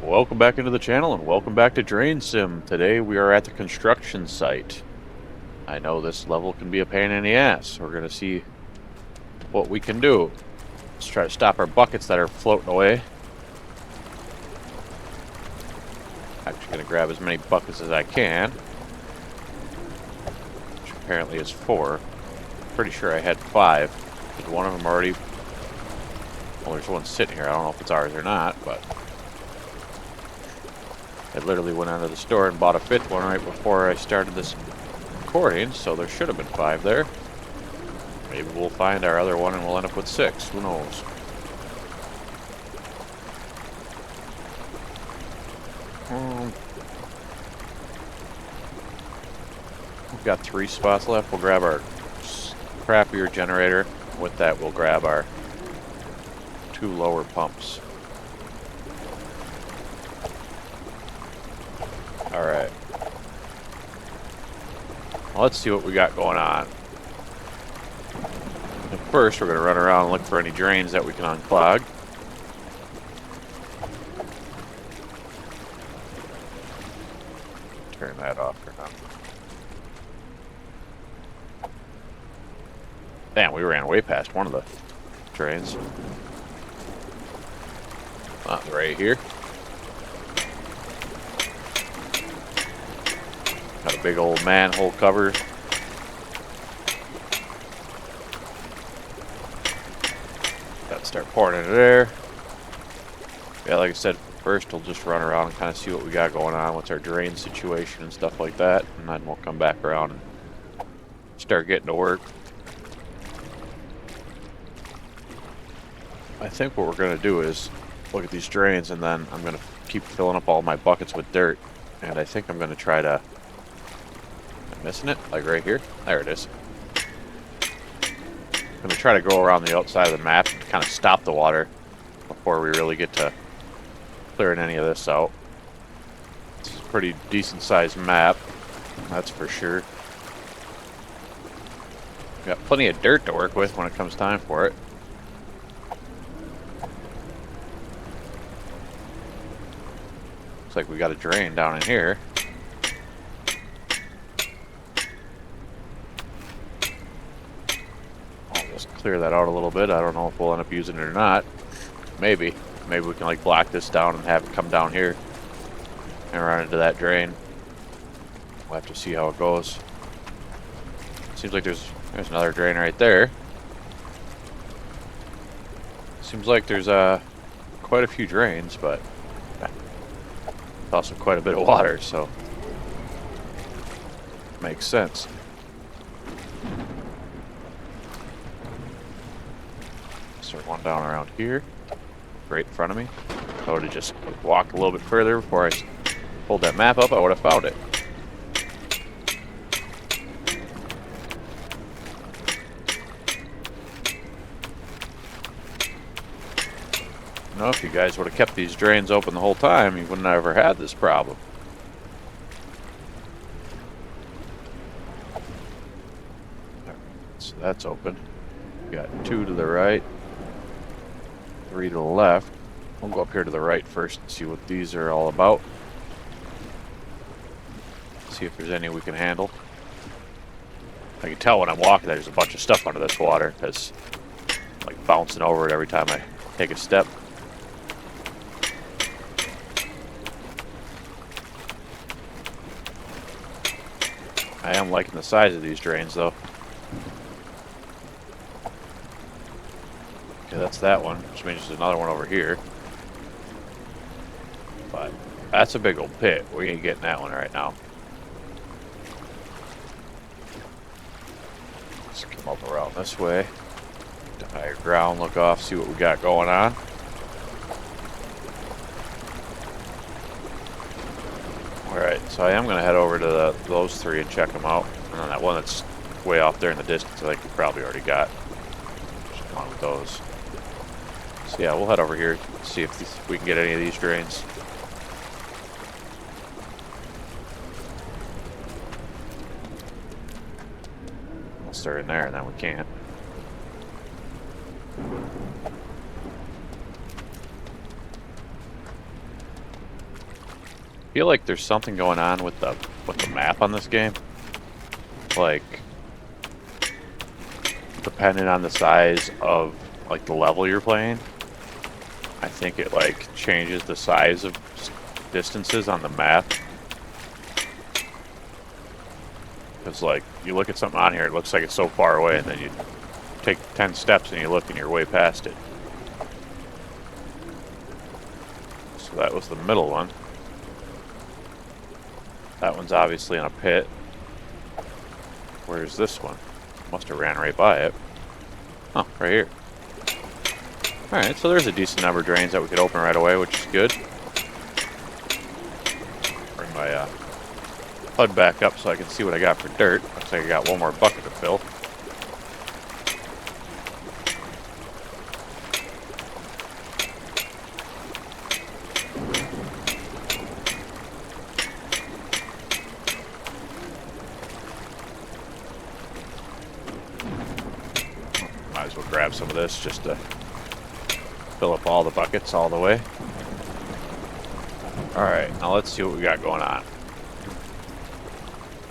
Welcome back into the channel and welcome back to DrainSim. Today we are at the construction site. I know this level can be a pain in the ass. We're going to see what we can do. Let's try to stop our buckets that are floating away. Actually going to grab as many buckets as I can. Which apparently is 4. Pretty sure I had 5. Did one of them already... Well, there's one sitting here. I don't know if it's ours or not, but... I literally went out of the store and bought a 5th one right before I started this recording, so there should have been 5 there. Maybe we'll find our other one and we'll end up with 6. Who knows? We've got 3 spots left. We'll grab our crappier generator. With that, we'll grab our 2 lower pumps. Alright. Well, let's see what we got going on. And first, we're going to run around and look for any drains that we can unclog. Turn that off for now. Damn, we ran way past one of the drains. Not right here. Got a big old manhole cover. Got to start pouring into there. Yeah, like I said, first we'll just run around and kind of see what we got going on, what's our drain situation and stuff like that, and then we'll come back around and start getting to work. I think what we're going to do is look at these drains, and then I'm going to keep filling up all my buckets with dirt, and I think I'm going to try to... Missing it? Like right here? There it is. I'm going to try to go around the outside of the map and kind of stop the water before we really get to clearing any of this out. It's a pretty decent sized map, that's for sure. Got plenty of dirt to work with when it comes time for it. Looks like we got a drain down in here. Clear that out a little bit. I don't know if we'll end up using it or not. Maybe we can like block this down and have it come down here and run into that drain. We'll have to see how it goes. Seems like there's another drain right there. Seems like there's quite a few drains, but it's also quite a bit of water, so makes sense. Start one down around here, right in front of me. If I would have just walked a little bit further before I pulled that map up, I would have found it. You know, if you guys would have kept these drains open the whole time, you wouldn't have ever had this problem. So that's open. Got 2 to the right. 3 to the left. We'll go up here to the right first and see what these are all about. See if there's any we can handle. I can tell when I'm walking there's a bunch of stuff under this water because I'm like bouncing over it every time I take a step. I am liking the size of these drains though. Okay, that's that one, which means there's another one over here. But that's a big old pit. We ain't getting that one right now. Let's come up around this way. To higher ground, look off, see what we got going on. Alright, so I am going to head over to those 3 and check them out. And then that one that's way off there in the distance, I think we probably already got. Just come on with those. So yeah, we'll head over here, see if we can get any of these drains. We'll start in there and then we can't. feel like there's something going on with the map on this game. Like, depending on the size of like the level you're playing, I think it like changes the size of distances on the map. Because like you look at something on here, it looks like it's so far away, and then you take 10 steps and you look and you're way past it. So that was the middle one. That one's obviously in a pit. Where's this one? Must have ran right by it. Oh, right here. Alright, so there's a decent number of drains that we could open right away, which is good. Bring my HUD back up so I can see what I got for dirt. Looks like I got one more bucket to fill. Might as well grab some of this just to fill up all the buckets all the way. Alright, now let's see what we got going on.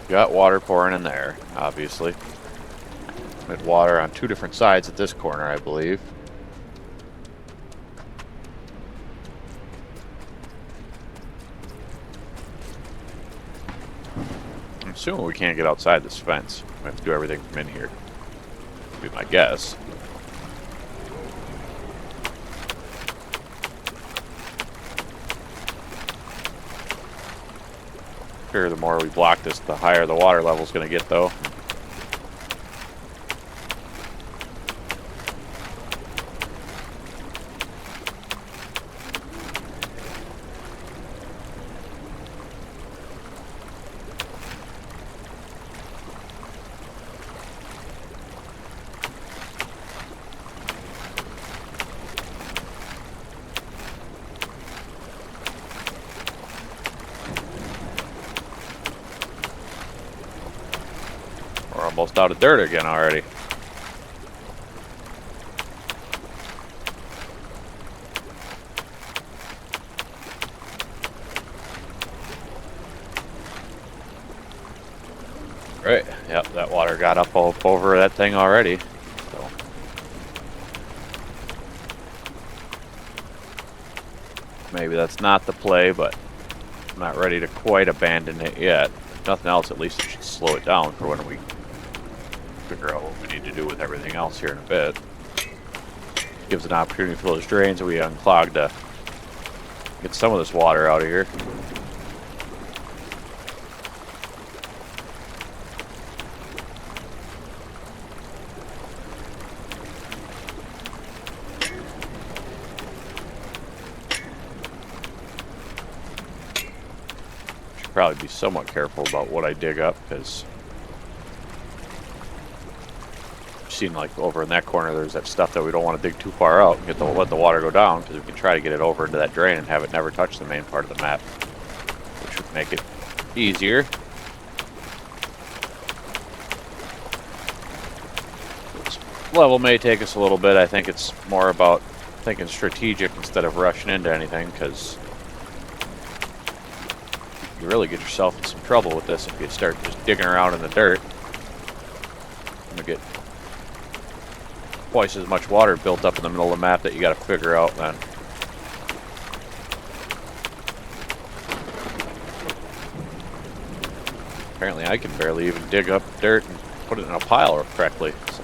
Got water pouring in there, obviously. We had water on 2 different sides at this corner, I believe. I'm assuming we can't get outside this fence. We have to do everything from in here. Would be my guess. Sure, the more we block this, the higher the water level's going to get, though. We're almost out of dirt again already. Right, yep, that water got up over that thing already. So. Maybe that's not the play, but I'm not ready to quite abandon it yet. If nothing else, at least it should slow it down for when we figure out what we need to do with everything else here in a bit. Gives an opportunity for those drains that we unclogged to get some of this water out of here. Should probably be somewhat careful about what I dig up, because seen like over in that corner there's that stuff that we don't want to dig too far out and let the water go down, because we can try to get it over into that drain and have it never touch the main part of the map, which would make it easier. This level may take us a little bit. I think it's more about thinking strategic instead of rushing into anything, because you really get yourself in some trouble with this if you start just digging around in the dirt. You get twice as much water built up in the middle of the map that you got to figure out then. Apparently I can barely even dig up dirt and put it in a pile correctly, so.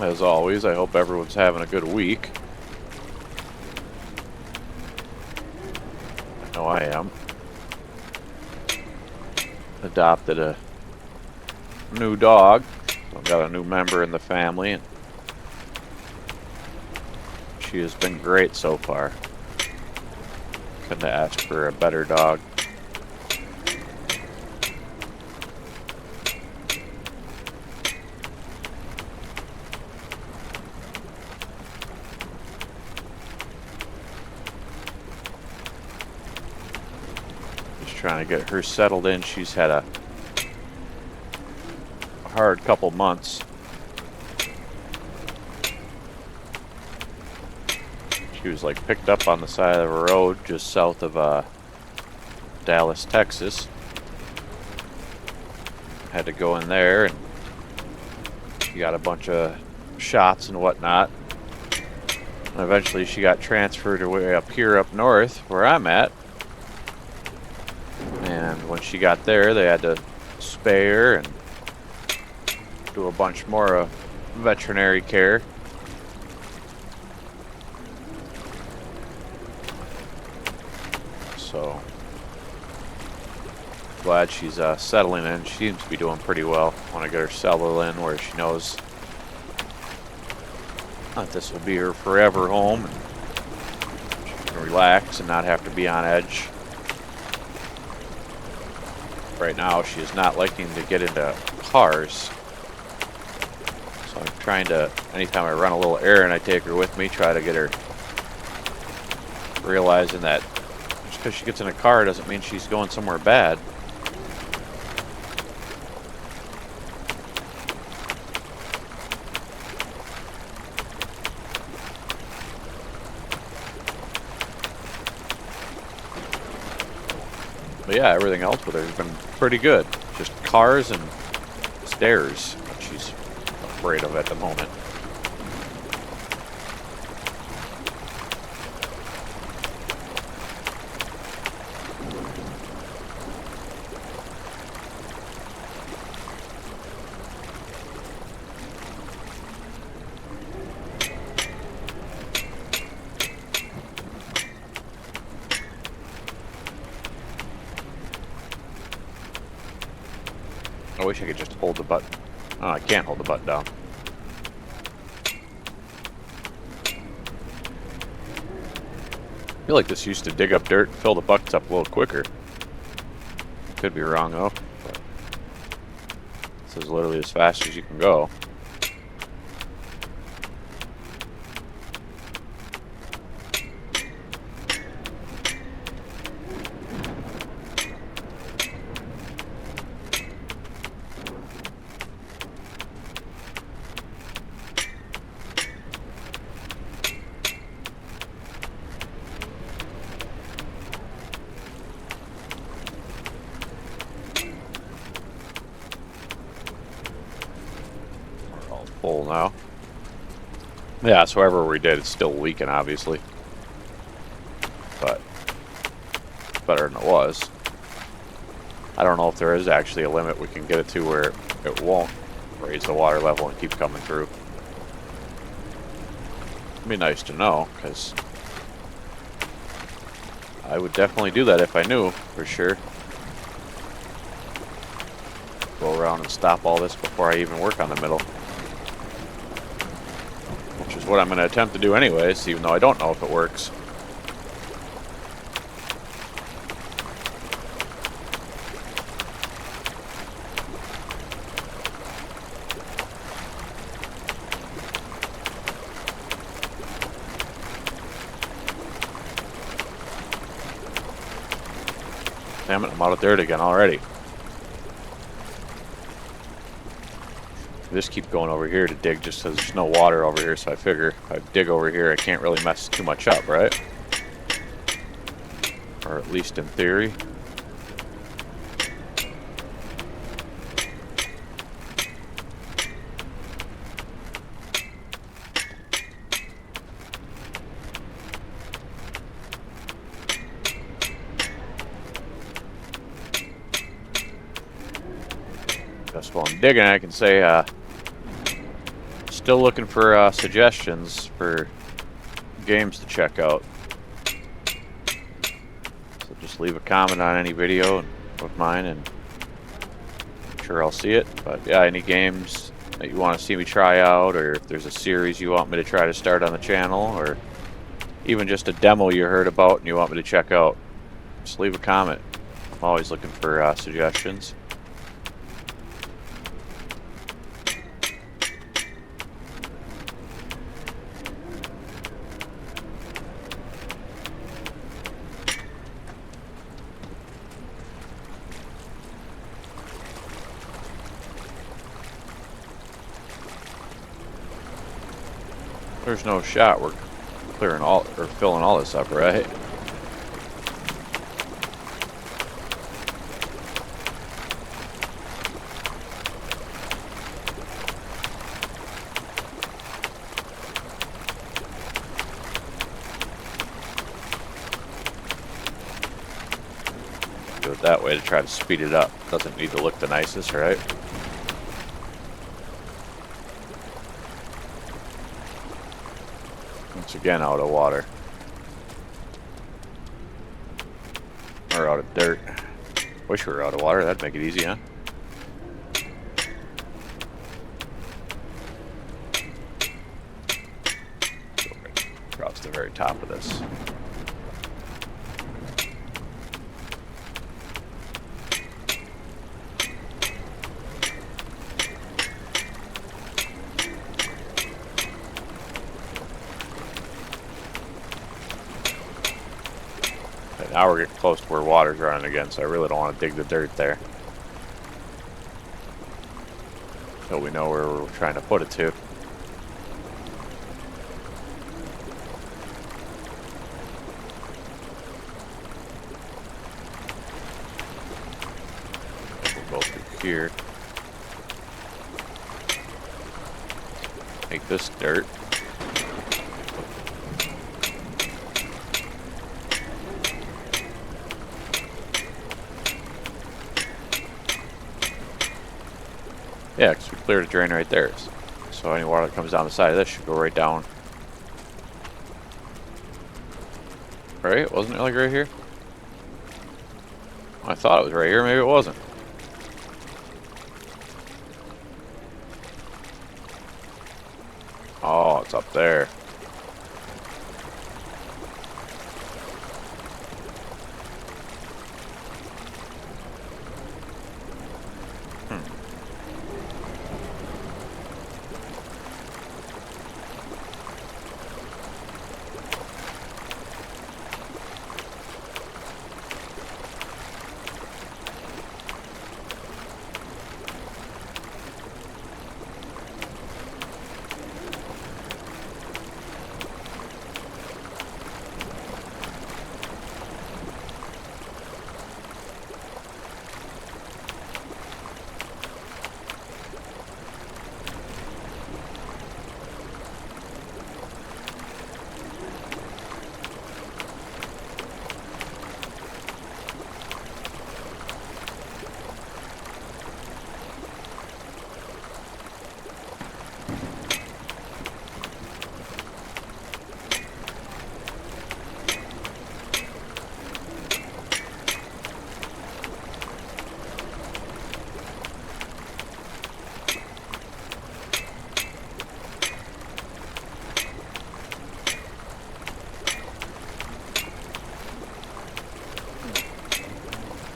As always, I hope everyone's having a good week. I know I am. Adopted a new dog. I've got a new member in the family, and she has been great so far. Couldn't ask for a better dog. Trying to get her settled in. She's had a hard couple months She was like picked up on the side of a road just south of Dallas, Texas. Had to go in there, and she got a bunch of shots and whatnot. And eventually she got transferred way up here up north where I'm at. And when she got there, they had to spay her and do a bunch more veterinary care. So glad she's settling in. She seems to be doing pretty well. Want to get her settled in where she knows that this will be her forever home, and she can relax and not have to be on edge. Right now, she is not liking to get into cars. So I'm trying to, anytime I run a little errand, I take her with me, try to get her realizing that just because she gets in a car doesn't mean she's going somewhere bad. But yeah, everything else with her has been pretty good. Just cars and stairs that she's afraid of at the moment. I wish I could just hold the button. Oh, I can't hold the button down. I feel like this used to dig up dirt and fill the buckets up a little quicker. Could be wrong though. But this is literally as fast as you can go. Full now. Yeah, so wherever we did, it's still leaking, obviously. But it's better than it was. I don't know if there is actually a limit we can get it to where it won't raise the water level and keep coming through. It'd be nice to know, because I would definitely do that if I knew for sure. Go around and stop all this before I even work on the middle. Which is what I'm going to attempt to do anyways, even though I don't know if it works. Damn it, I'm out of dirt again already. Just keep going over here to dig just because there's no water over here, so I figure if I dig over here I can't really mess too much up, right? Or at least in theory. Just while I'm digging, I can say, still looking for suggestions for games to check out. So just leave a comment on any video with mine, and I'm sure I'll see it. But yeah, any games that you want to see me try out, or if there's a series you want me to try to start on the channel, or even just a demo you heard about and you want me to check out, just leave a comment. I'm always looking for suggestions. There's no shot. We're clearing all, or filling all this up, right? Do it that way to try to speed it up. Doesn't need to look the nicest, right? Once again, out of water. Or out of dirt. Wish we were out of water, that'd make it easy, huh? Across the very top of this. Now we're getting close to where water's running again, so I really don't want to dig the dirt there. Until we know where we're trying to put it to. We'll go through here. Make this dirt. Yeah, because we cleared a drain right there. So any water that comes down the side of this should go right down. Right? Wasn't it like right here? I thought it was right here. Maybe it wasn't. Oh, it's up there.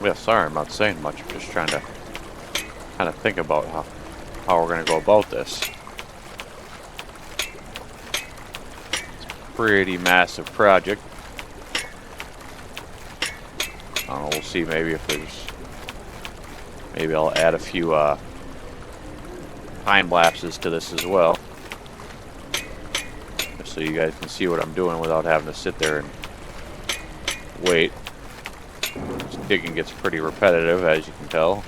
Yeah, sorry, I'm not saying much. I'm just trying to kind of think about how we're going to go about this. It's a pretty massive project. I don't know, we'll see maybe if there's... Maybe I'll add a few time lapses to this as well. Just so you guys can see what I'm doing without having to sit there and wait. Digging gets pretty repetitive, as you can tell.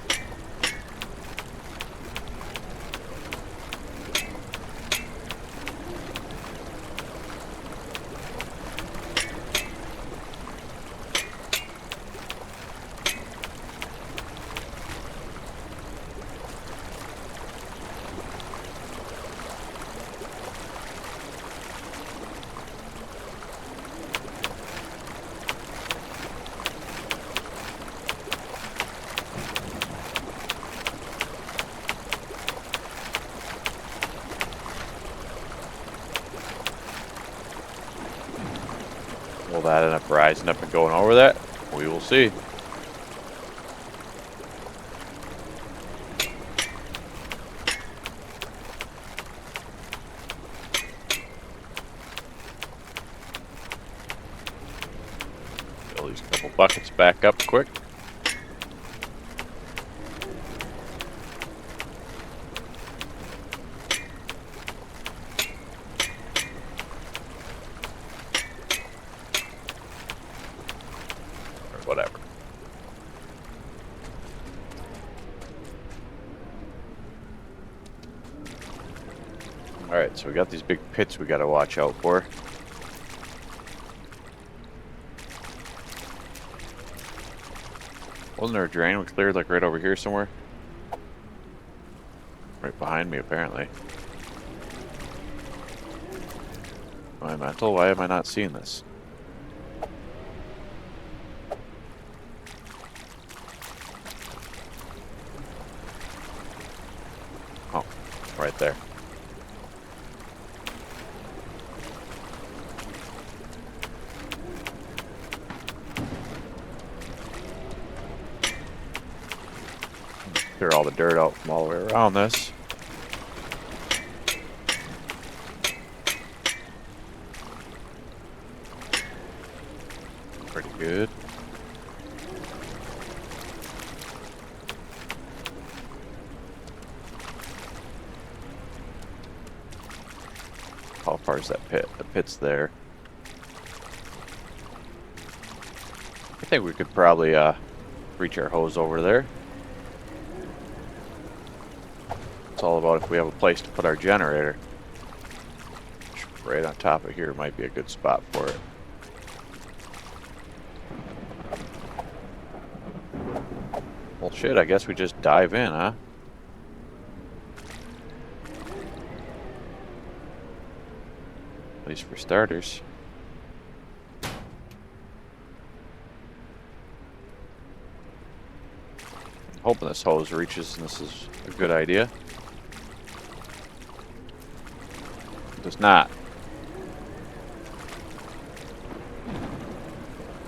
Will that end up rising up and going over that? We will see. Fill these couple buckets back up quick. Alright, so we got these big pits we gotta watch out for. Wasn't there a drain we cleared like right over here somewhere? Right behind me, apparently. Am I mental? Why am I not seeing this? Oh, right there. Clear all the dirt out from all the way around this. Pretty good. How far is that pit? The pit's there. I think we could probably reach our hose over there. It's all about if we have a place to put our generator. Right on top of here might be a good spot for it. Well, shit, I guess we just dive in, huh? At least for starters. I'm hoping this hose reaches and this is a good idea. It does not.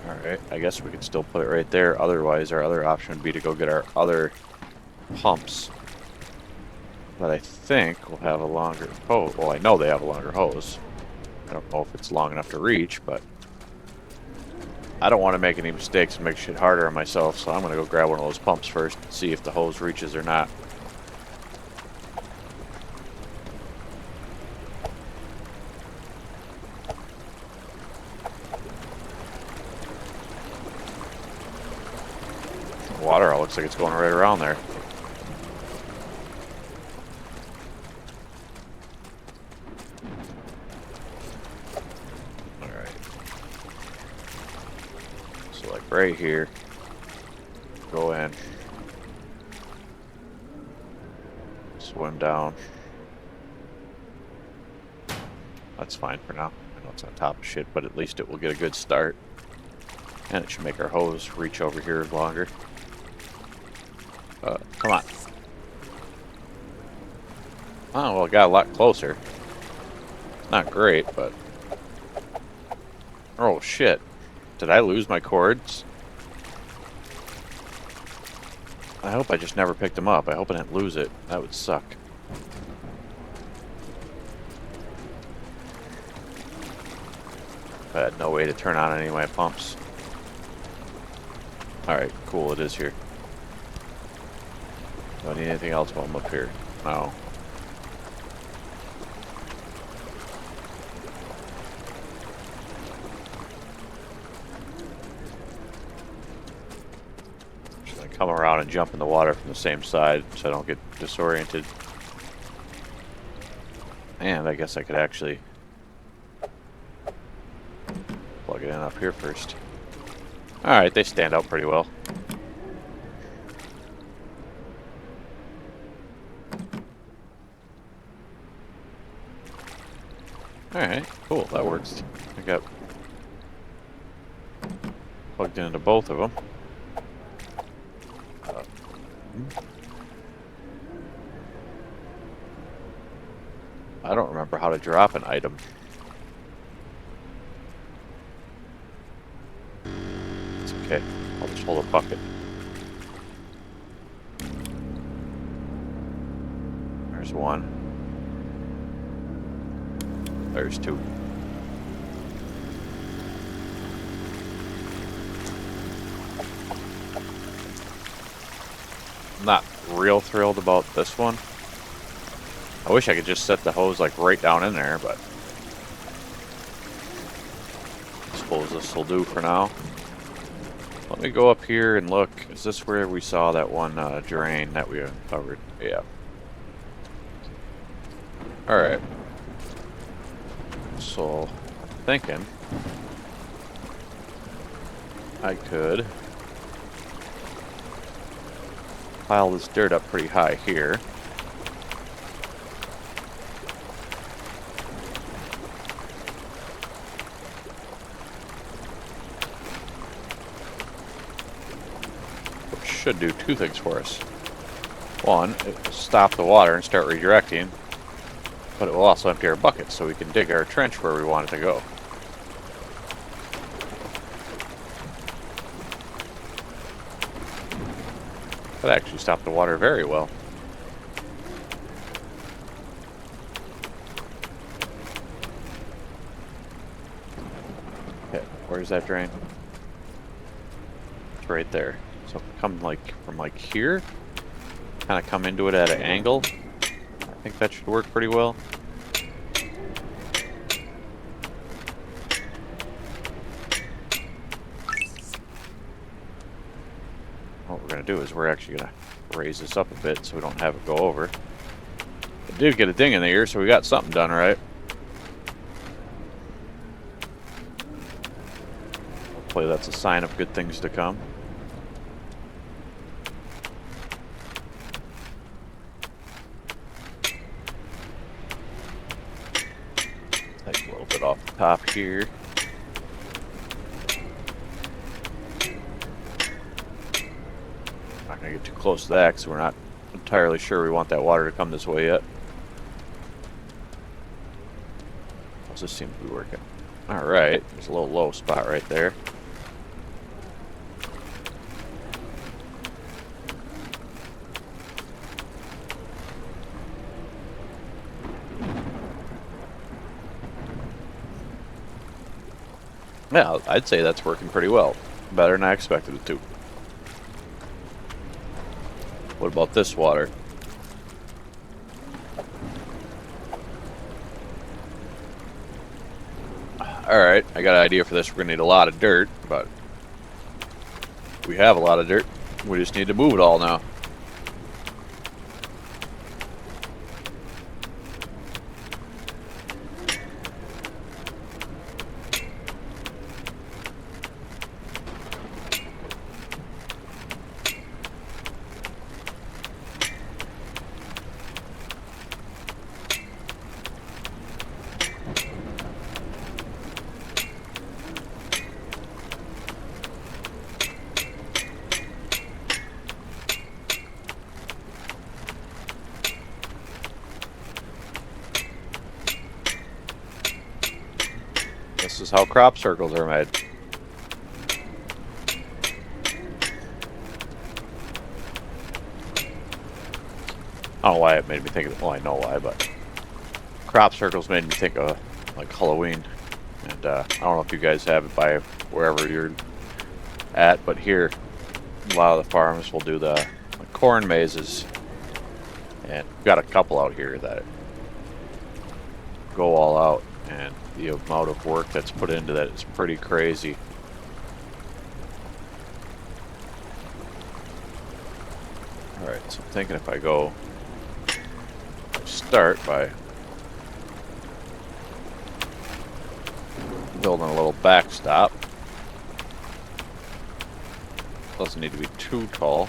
Alright, I guess we could still put it right there. Otherwise, our other option would be to go get our other pumps. But I think we'll have a longer hose. Well, I know they have a longer hose. I don't know if it's long enough to reach, but I don't want to make any mistakes and make shit harder on myself, so I'm going to go grab one of those pumps first and see if the hose reaches or not. The water all looks like it's going right around there. Right here, go in, swim down. That's fine for now. I know it's on top of shit, but at least it will get a good start. And it should make our hose reach over here longer. Come on. Oh, well, it got a lot closer. Not great, but... Oh, shit. Did I lose my cords? I hope I just never picked them up. I hope I didn't lose it. That would suck. I had no way to turn on any of my pumps. Alright, cool, it is here. Do I need anything else while I'm up here? No. Come around and jump in the water from the same side so I don't get disoriented. And I guess I could actually plug it in up here first. Alright, they stand out pretty well. Alright, cool, that works. I got plugged into both of them. I don't remember how to drop an item. It's okay. I'll just hold a bucket. There's one. There's two. I'm not real thrilled about this one. I wish I could just set the hose like right down in there, but I suppose this will do for now. Let me go up here and look. Is this where we saw that one drain that we uncovered? Yeah. Alright. So, I'm thinking I could pile this dirt up pretty high here. Which should do two things for us. One, it will stop the water and start redirecting, but it will also empty our buckets so we can dig our trench where we want it to go. That actually stopped the water very well. Okay, where's that drain? It's right there. So come like from like here, kind of come into it at an angle. I think that should work pretty well. What we're going to do is we're actually going to raise this up a bit so we don't have it go over. It did get a ding in the ear, so we got something done right. Hopefully that's a sign of good things to come. Take a little bit off the top here. Not going to get too close to that because we're not entirely sure we want that water to come this way yet. How's this seem to be working? Alright, there's a little low spot right there. Yeah, I'd say that's working pretty well. Better than I expected it to. What about this water? Alright, I got an idea for this. We're going to need a lot of dirt, but we have a lot of dirt. We just need to move it all now. This is how crop circles are made. I don't know why it made me think of it. Well, I know why, but crop circles made me think of like Halloween. And I don't know if you guys have it by wherever you're at, but here a lot of the farms will do the corn mazes. And we've got a couple out here that go all out, and the amount of work that's put into that is pretty crazy. Alright, so I'm thinking if I go start by building a little backstop. Doesn't need to be too tall.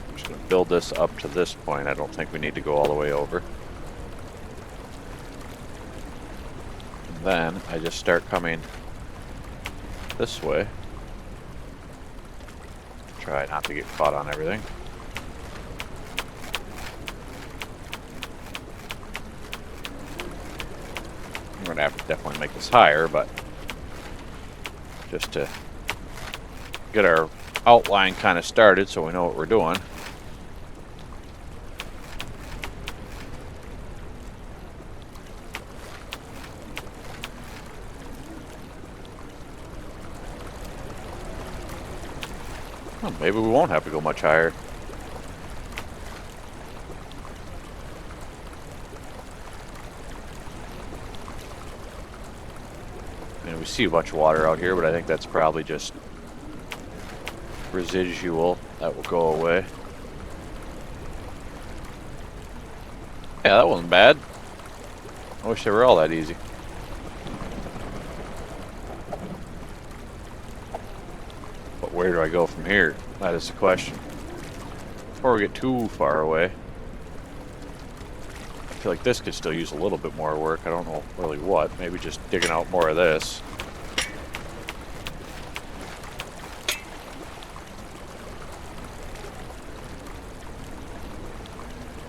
I'm just going to build this up to this point. I don't think we need to go all the way over. And then I just start coming this way. Try not to get caught on everything. I'm going to have to definitely make this higher, but just to get our outline kind of started so we know what we're doing. Well, maybe we won't have to go much higher. And we see a bunch of water out here, but I think that's probably just residual that will go away. Yeah, that wasn't bad. I wish they were all that easy. But where do I go from here? That is the question. Before we get too far away. I feel like this could still use a little bit more work. I don't know really what. Maybe just digging out more of this.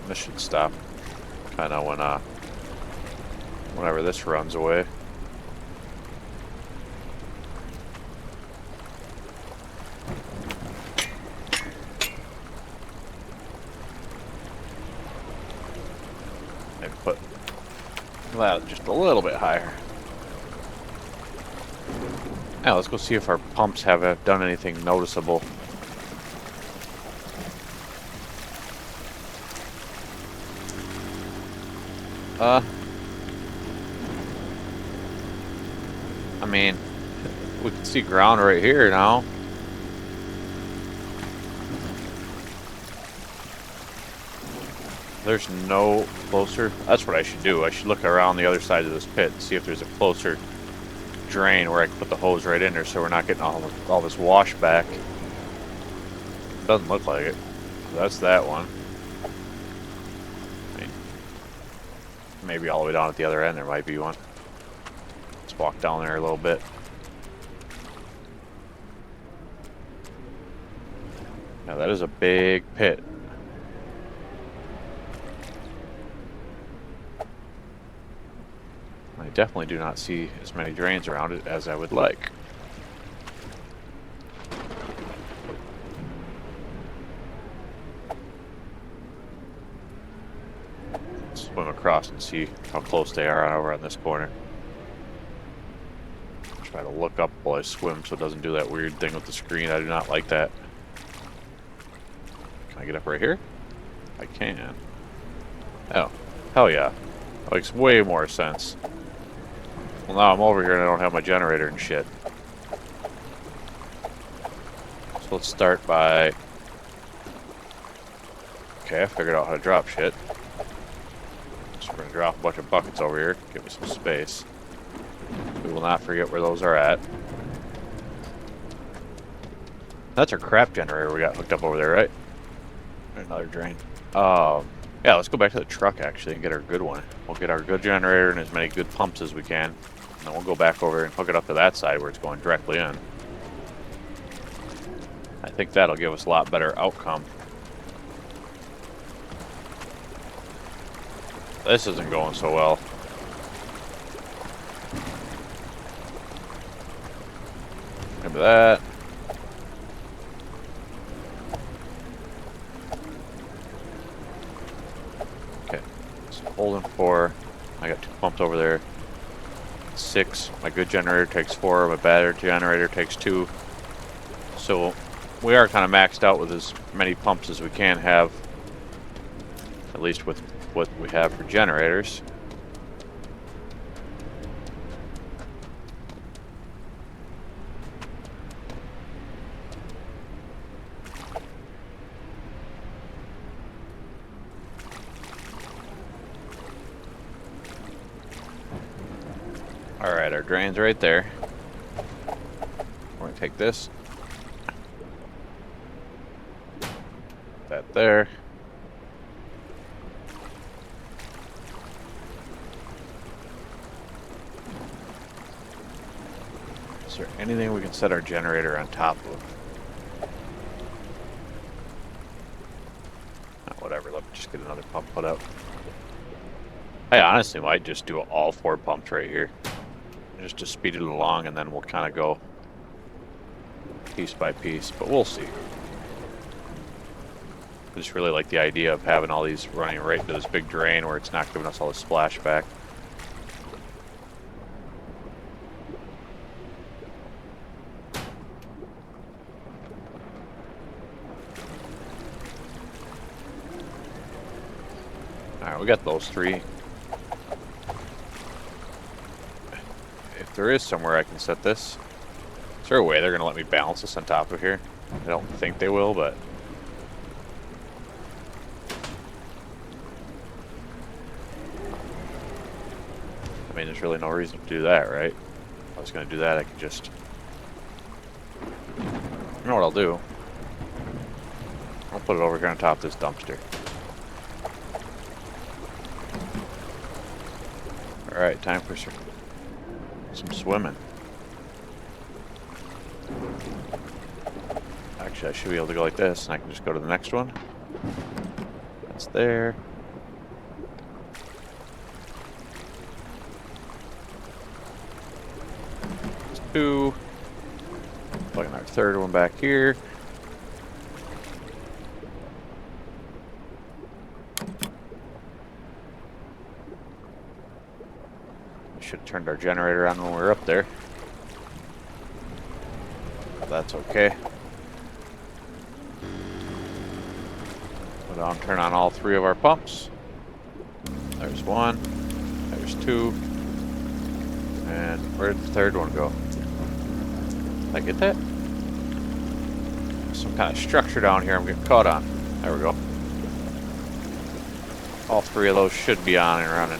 This should stop kind of when whenever this runs away. Maybe put that just a little bit higher. Now let's go see if our pumps have done anything noticeable. I mean, we can see ground right here now. There's no closer. That's what I should do. I should look around the other side of this pit and see if there's a closer drain where I can put the hose right in there so we're not getting all this wash back. Doesn't look like it. That's that one. I mean, maybe all the way down at the other end there might be one. Let's walk down there a little bit. Now that is a big pit. I definitely do not see as many drains around it as I would like. Swim across and see how close they are over on this corner. Try to look up while I swim so it doesn't do that weird thing with the screen. I do not like that. Can I get up right here? I can. Oh, hell yeah. That makes way more sense. Well, now I'm over here and I don't have my generator and shit. So let's start by... Okay, I figured out how to drop shit. So we're going to drop a bunch of buckets over here. Give me some space. We will not forget where those are at. That's our crap generator we got hooked up over there, right? Another drain. Yeah, let's go back to the truck actually and get our good one. We'll get our good generator and as many good pumps as we can. And then we'll go back over and hook it up to that side where it's going directly in. I think that'll give us a lot better outcome. This isn't going so well. Remember that. Okay, so holding 4. I got 2 pumps over there. 6. My good generator takes 4. My bad generator takes 2. So we are kind of maxed out with as many pumps as we can have. At least with what we have for generators. Alright, our drain's right there. We're gonna take this. That there. Is there anything we can set our generator on top of? Whatever, let me just get another pump put up. I honestly might just do all 4 pumps right here. Just to speed it along, and then we'll kind of go piece by piece, but we'll see. I just really like the idea of having all these running right into this big drain where it's not giving us all the splashback. Alright, we got those 3. If there is somewhere I can set this, is there a way they're going to let me balance this on top of here? I don't think they will, but... I mean, there's really no reason to do that, right? If I was going to do that, I could just... You know what I'll do? I'll put it over here on top of this dumpster. Alright, time for some swimming. Actually, I should be able to go like this, and I can just go to the next one. That's there. There's two. Plug in our third one back here. Should have turned our generator on when we were up there. But that's okay. Put on, turn on all three of our pumps. There's one. There's two. And where did the third one go? Did I get that? Some kind of structure down here I'm getting caught on. There we go. All three of those should be on and running.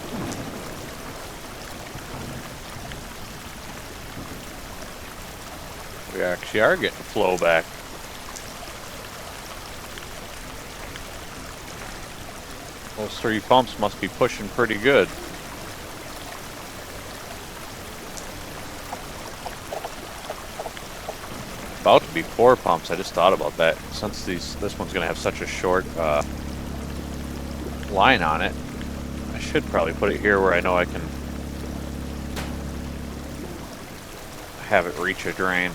We actually are getting flow back. Those three pumps must be pushing pretty good. About to be 4 pumps. I just thought about that. Since this one's gonna have such a short line on it, I should probably put it here where I know I can have it reach a drain.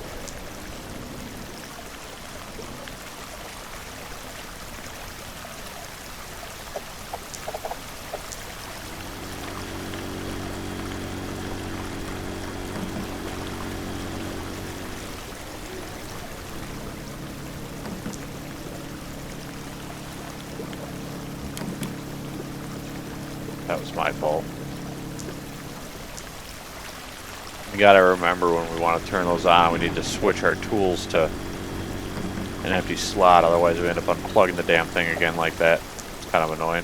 That was my fault. You gotta remember when we want to turn those on, we need to switch our tools to an empty slot, otherwise we end up unplugging the damn thing again like that. It's kind of annoying.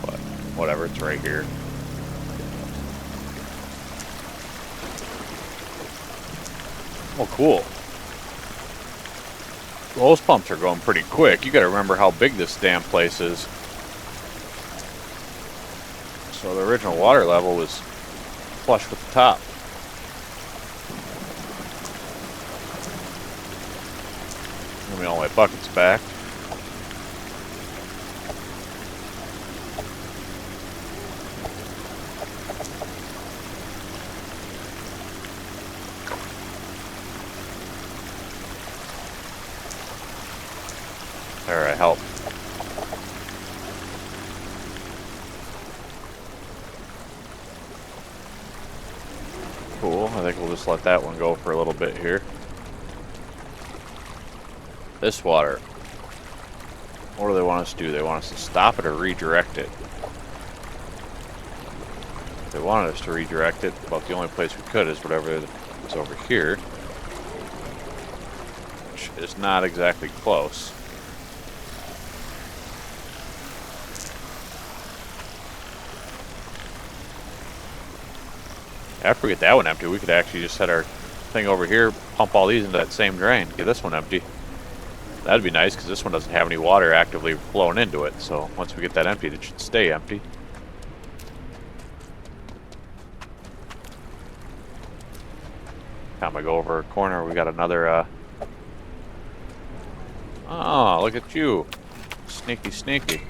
But whatever, it's right here. Oh, cool. Those pumps are going pretty quick. You gotta remember how big this damn place is. So the original water level was flush with the top. Let me all my buckets back. There, I helped. Cool. I think we'll just let that one go for a little bit here. This water. What do they want us to do? They want us to stop it or redirect it. If they wanted us to redirect it, about the only place we could is whatever is over here. Which is not exactly close. After we get that one empty, we could actually just set our thing over here, pump all these into that same drain, get this one empty. That'd be nice, because this one doesn't have any water actively flowing into it, so once we get that emptied, it should stay empty. Time I go over a corner, we got another, oh, look at you. Sneaky, sneaky.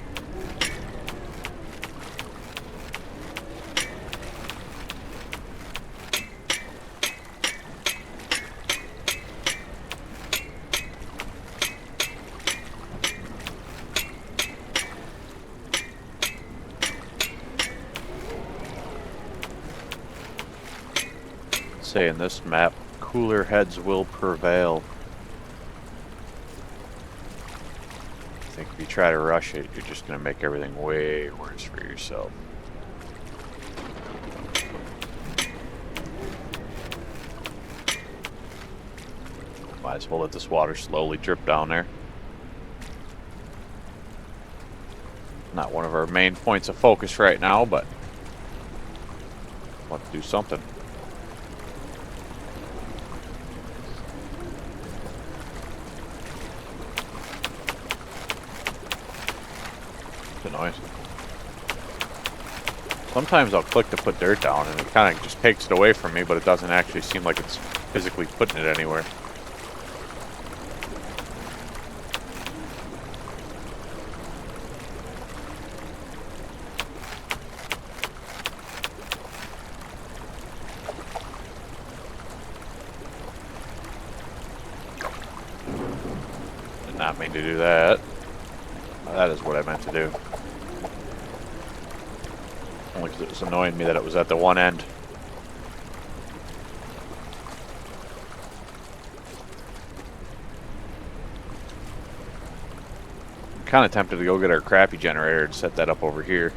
Say in this map, cooler heads will prevail. I think if you try to rush it, you're just going to make everything way worse for yourself. Might as well let this water slowly drip down there. Not one of our main points of focus right now, but Want to do something. The noise. Sometimes I'll click to put dirt down and it kind of just takes it away from me, but it doesn't actually seem like it's physically putting it anywhere. Did not mean to do that. That is what I meant to do. Only because it was annoying me that it was at the one end. I'm kind of tempted to go get our crappy generator and set that up over here.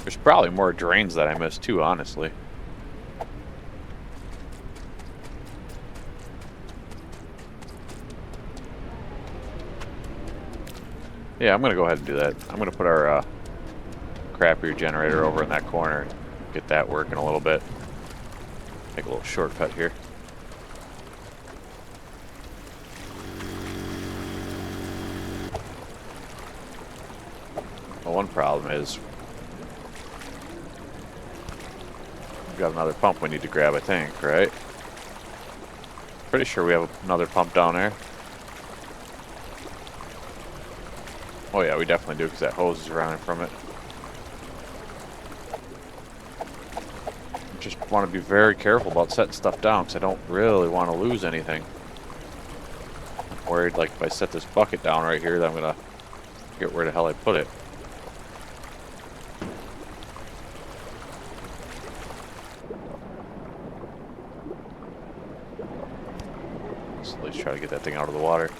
There's probably more drains that I missed too, honestly. Yeah, I'm going to go ahead and do that. I'm going to put our crappier generator over in that corner and get that working a little bit. Take a little shortcut here. Well, one problem is we've got another pump we need to grab, I think, right? Pretty sure we have another pump down there. Oh yeah, we definitely do, because that hose is running from it. Just want to be very careful about setting stuff down, because I don't really want to lose anything. I'm worried, like, if I set this bucket down right here, that I'm going to forget where the hell I put it. Let's at least try to get that thing out of the water.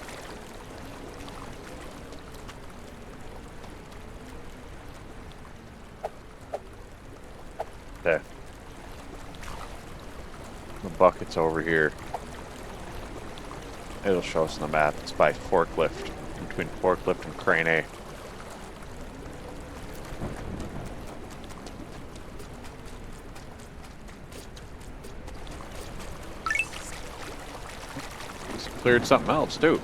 There. The bucket's over here. It'll show us on the map. It's by forklift. Between forklift and crane A. It's cleared something else too.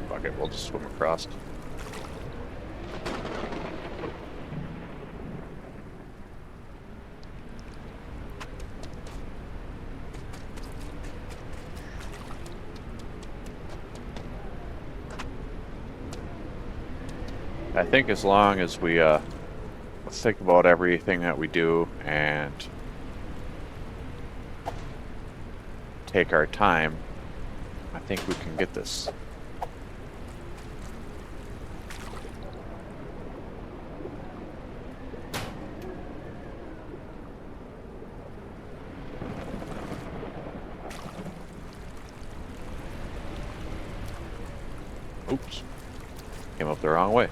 Bucket, we'll just swim across. I think as long as we think about everything that we do and take our time, I think we can get this. Oops. Came up the wrong way.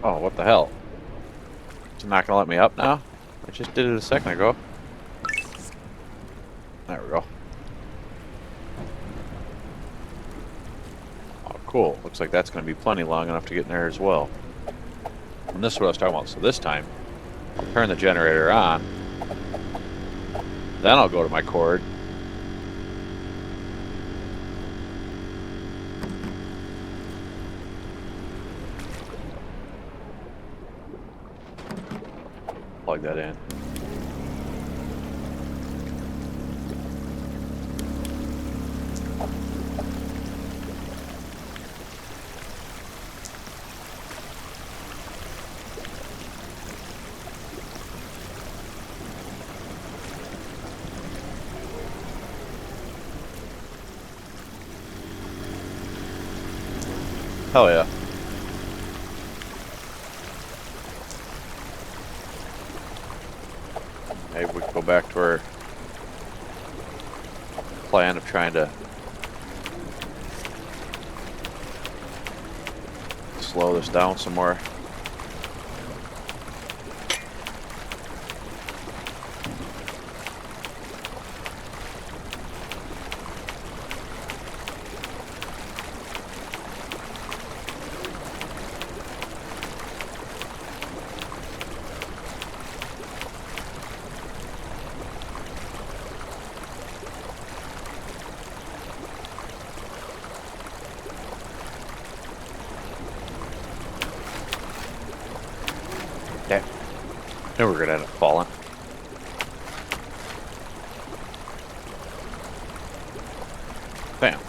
Oh, what the hell? It's not gonna let me up now? I just did it a second ago. There we go. Oh, cool. Looks like that's gonna be plenty long enough to get in there as well. And this is what I was talking about. So this time, I'll turn the generator on. Then I'll go to my cord. Plug that in. Hell yeah. Maybe we can go back to our plan of trying to slow this down some more. Yeah. And we're gonna end up falling. Bam.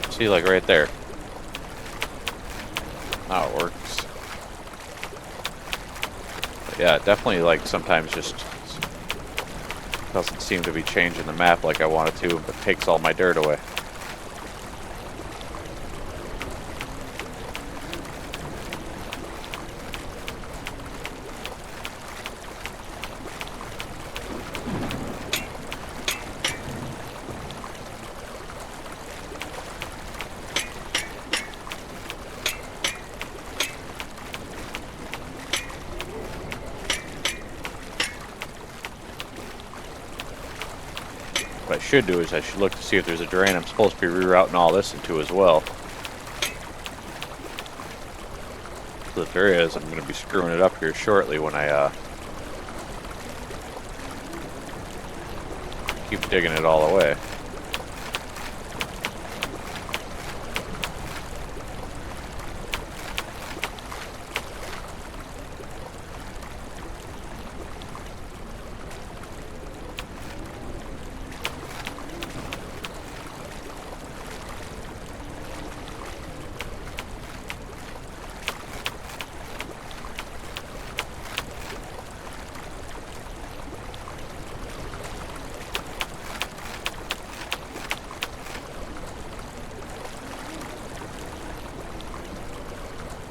See, like right there. How it works. But yeah, definitely like sometimes just doesn't seem to be changing the map like I want it to, but takes all my dirt away. What I should do is I should look to see if there's a drain I'm supposed to be rerouting all this into as well. So if there is, I'm going to be screwing it up here shortly when I keep digging it all away.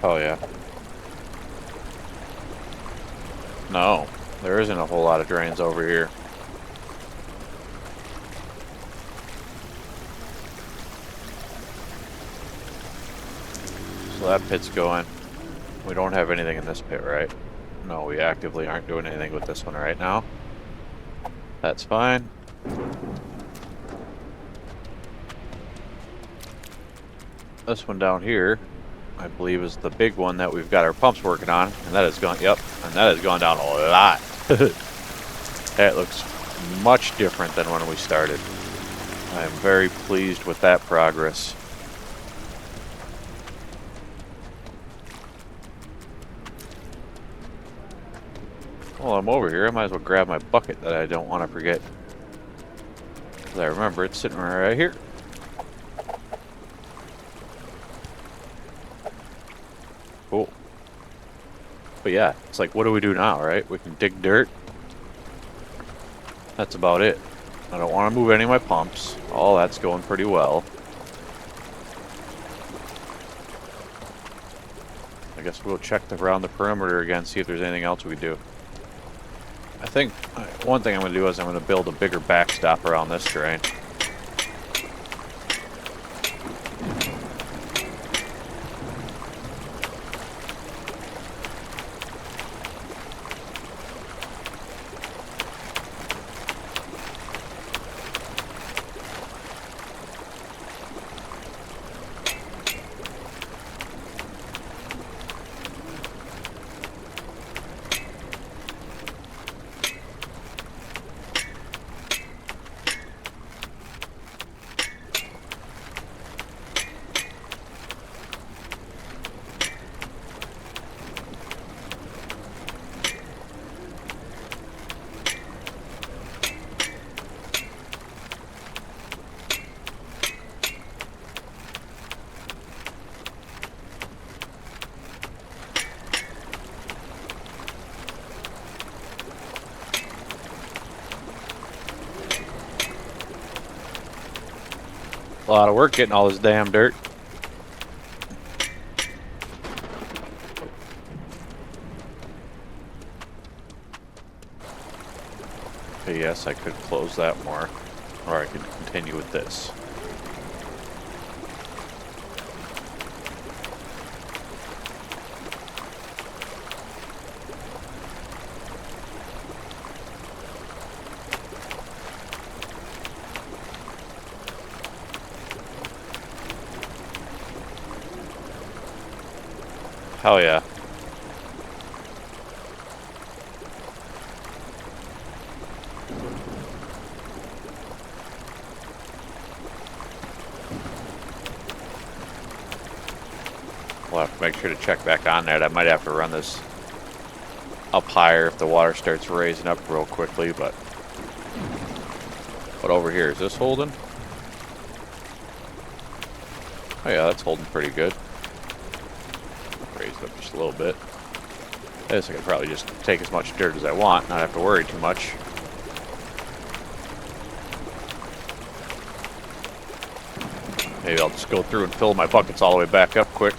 Oh yeah. No, there isn't a whole lot of drains over here. So that pit's going. We don't have anything in this pit, right? No, we actively aren't doing anything with this one right now. That's fine. This one down here, I believe, is the big one that we've got our pumps working on, and that has gone, yep, and that has gone down a lot. That looks much different than when we started. I am very pleased with that progress. While I'm over here, I might as well grab my bucket that I don't want to forget. Because I remember it's sitting right here. Cool. But yeah, it's like, what do we do now, right? We can dig dirt. That's about it. I don't want to move any of my pumps. All that's going pretty well. I guess we'll check around the perimeter again, see if there's anything else we can do. I think one thing I'm going to do is I'm going to build a bigger backstop around this drain. A lot of work getting all this damn dirt. Okay, yes, I could close that more. Or I could continue with this. Hell yeah. We'll have to make sure to check back on that. I might have to run this up higher if the water starts raising up real quickly, but over here, is this holding? Oh yeah, that's holding pretty good. Raise it up just a little bit. I guess I could probably just take as much dirt as I want, not have to worry too much. Maybe I'll just go through and fill my buckets all the way back up quick.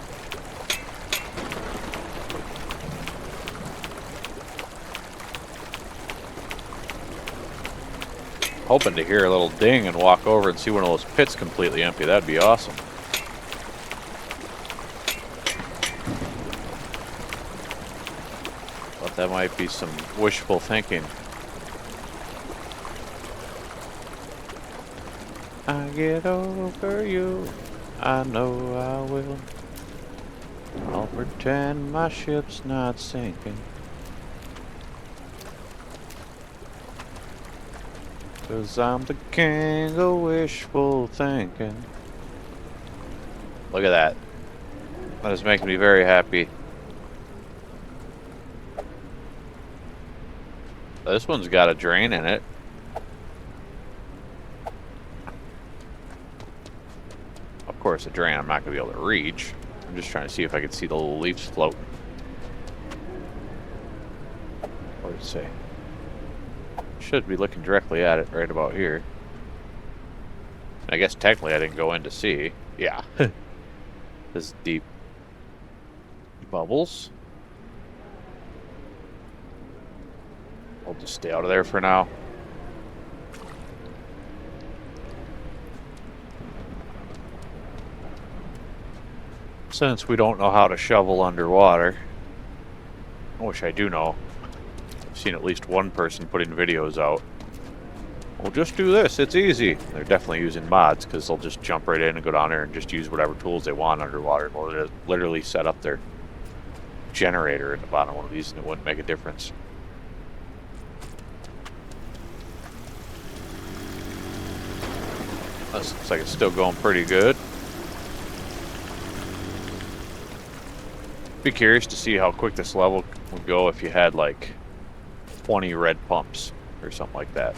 Hoping to hear a little ding and walk over and see one of those pits completely empty. That'd be awesome. But that might be some wishful thinking. I get over you, I know I will. I'll pretend my ship's not sinking. 'Cause I'm the king of wishful thinking. Look at that. That is making me very happy. This one's got a drain in it. Of course, a drain I'm not going to be able to reach. I'm just trying to see if I can see the little leaves floating. What does it say? Should be looking directly at it right about here. I guess technically I didn't go in to see. Yeah. This deep bubbles. I'll just stay out of there for now. Since we don't know how to shovel underwater. I wish I do know. I've seen at least one person putting videos out. Well, just do this, it's easy. They're definitely using mods because they'll just jump right in and go down there and just use whatever tools they want underwater. They'll literally set up their generator at the bottom of one of these and it wouldn't make a difference. This looks like it's still going pretty good. Be curious to see how quick this level would go if you had like 20 red pumps or something like that.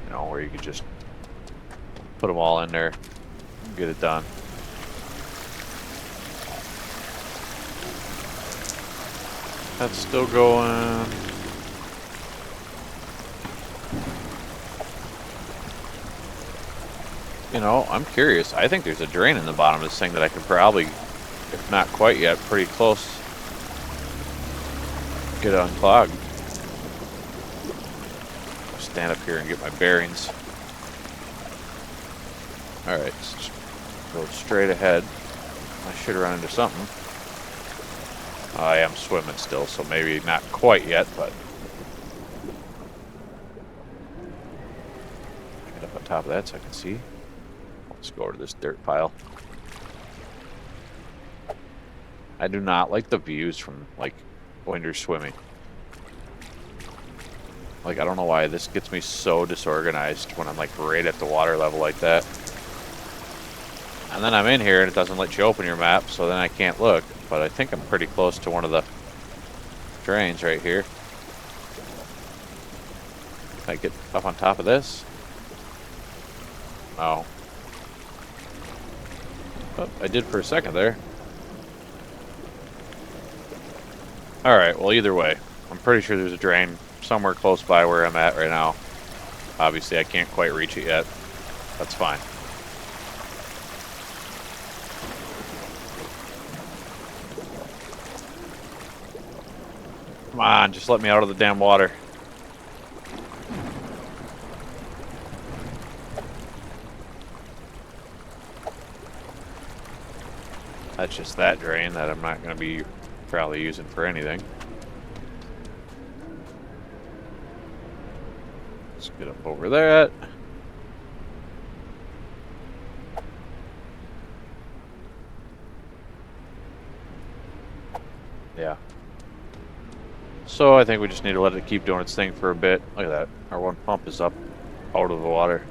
You know, where you could just put them all in there and get it done. That's still going. You know, I'm curious. I think there's a drain in the bottom of this thing that I could probably, if not quite yet, pretty close, get it unclogged. Stand up here and get my bearings. Alright, just go straight ahead. I should run into something. I am swimming still, so maybe not quite yet, but get up on top of that so I can see. Let's go over to this dirt pile. I do not like the views from, like, when you're swimming. Like, I don't know why this gets me so disorganized when I'm, like, right at the water level like that. And then I'm in here and it doesn't let you open your map, so then I can't look. But I think I'm pretty close to one of the drains right here. Can I get up on top of this? Oh. Oh, I did for a second there. Alright, well, either way, I'm pretty sure there's a drain somewhere close by where I'm at right now. Obviously, I can't quite reach it yet. That's fine. Come on, just let me out of the damn water. That's just that drain that I'm not going to be probably using for anything. Let's get up over that. Yeah. So I think we just need to let it keep doing its thing for a bit. Look at that. Our one pump is up out of the water.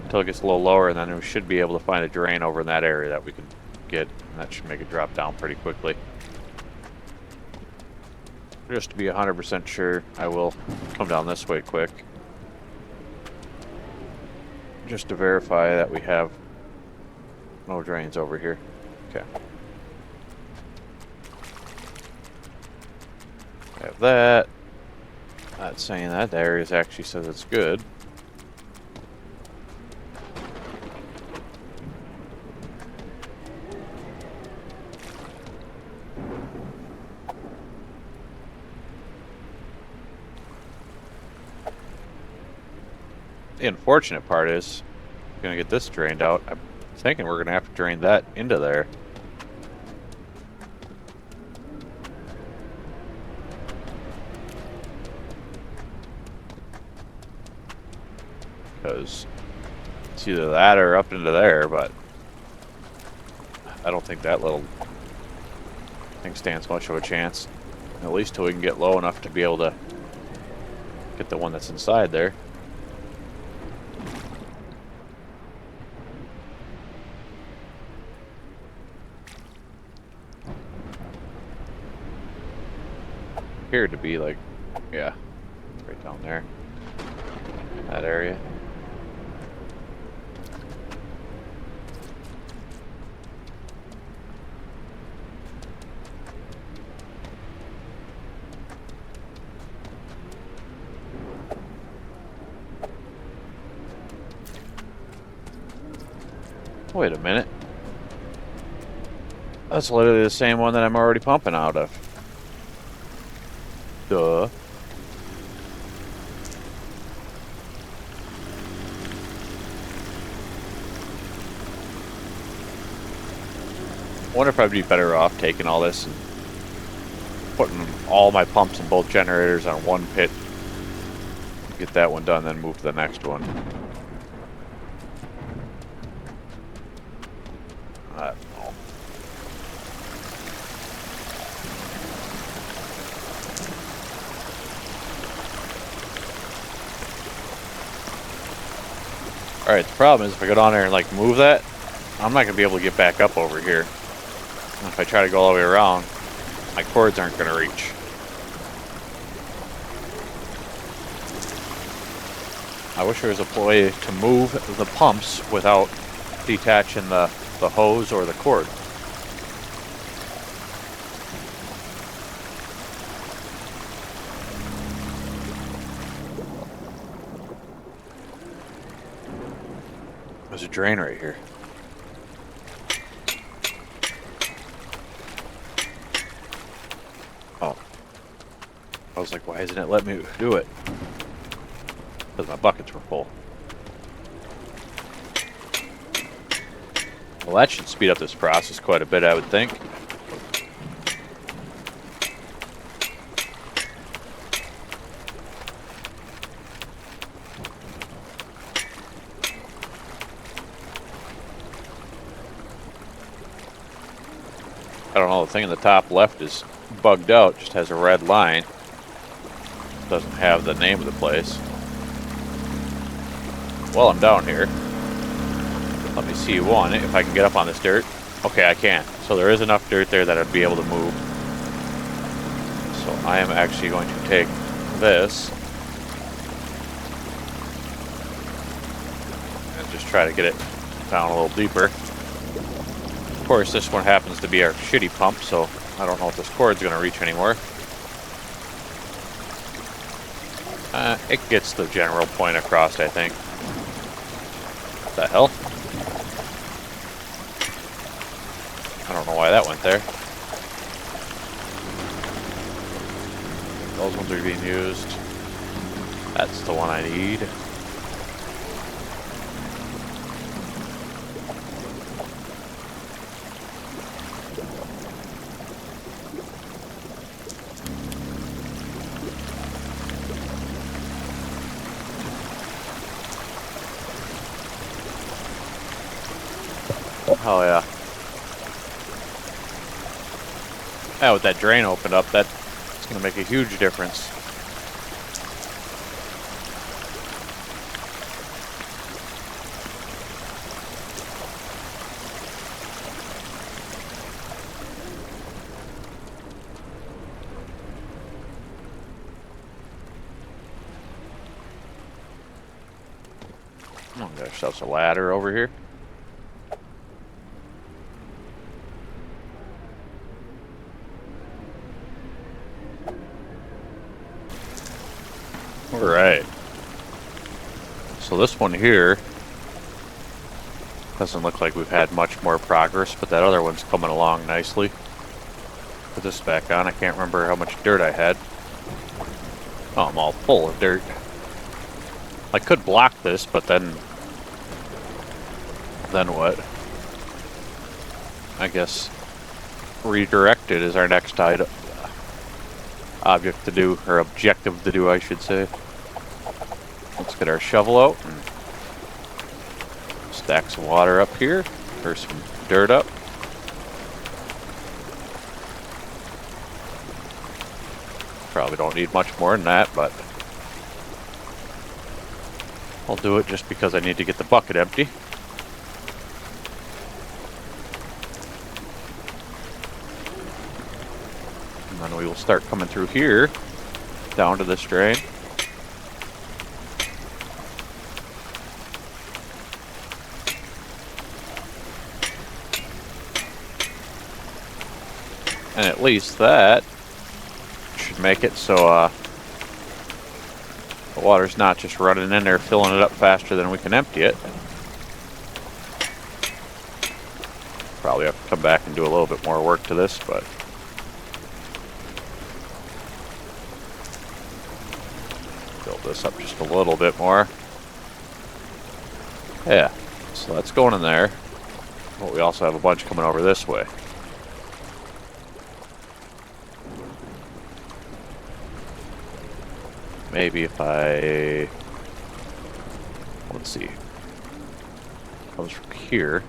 Until it gets a little lower, and then we should be able to find a drain over in that area that we can get, and that should make it drop down pretty quickly. Just to be 100% sure, I will come down this way quick. Just to verify that we have no drains over here. Okay. I have that. That's saying that. The area actually says it's good. The unfortunate part is we're going to get this drained out. I'm thinking we're going to have to drain that into there. Because it's either that or up into there, but I don't think that little thing stands much of a chance. At least till we can get low enough to be able to get the one that's inside there. Appeared to be like, yeah, right down there, that area. Wait a minute. That's literally the same one that I'm already pumping out of. Duh. Wonder if I'd be better off taking all this and putting all my pumps and both generators on one pit. Get that one done, then move to the next one. I don't know. Alright, the problem is if I go down there and like move that, I'm not going to be able to get back up over here. And if I try to go all the way around, my cords aren't going to reach. I wish there was a way to move the pumps without detaching the hose or the cord. There's a drain right here. Oh. I was like, why isn't it letting me do it? Because my buckets were full. Well, that should speed up this process quite a bit, I would think. I don't know, the thing in the top left is bugged out, just has a red line. Doesn't have the name of the place. While I'm down here, let me see one, if I can get up on this dirt. Okay, I can. So there is enough dirt there that I'd be able to move. So I am actually going to take this and just try to get it down a little deeper. Of course, this one happens to be our shitty pump, so I don't know if this cord's going to reach anywhere. It gets the general point across, I think. What the hell? I don't know why that went there. Those ones are being used. That's the one I need. Oh yeah. Yeah, with that drain opened up, that's gonna make a huge difference. Oh, got ourselves a ladder over here. Alright. So this one here doesn't look like we've had much more progress, but that other one's coming along nicely. Put this back on. I can't remember how much dirt I had. Oh, I'm all full of dirt. I could block this, but then what? I guess redirect it is our next object to do, or objective to do, I should say. Let's get our shovel out and stack some water up here, or some dirt up. Probably don't need much more than that, but I'll do it just because I need to get the bucket empty. And then we will start coming through here, down to this drain. And at least that should make it so the water's not just running in there, filling it up faster than we can empty it. Probably have to come back and do a little bit more work to this, but build this up just a little bit more. Yeah, so that's going in there. But we also have a bunch coming over this way. Maybe if I, let's see, comes from here.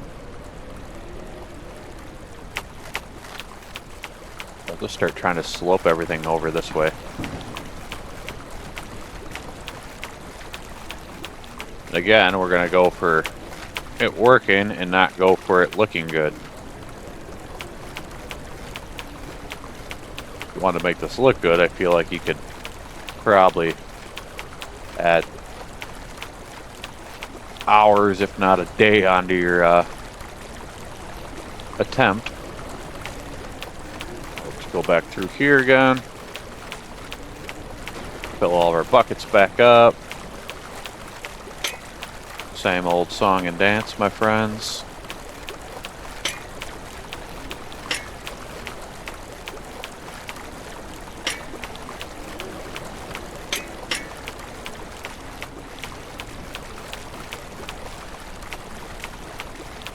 I'll just start trying to slope everything over this way. And again, we're going to go for it working and not go for it looking good. If you want to make this look good, I feel like you could probably add hours, if not a day, onto your attempt. Let's go back through here again. Fill all of our buckets back up. Same old song and dance, my friends.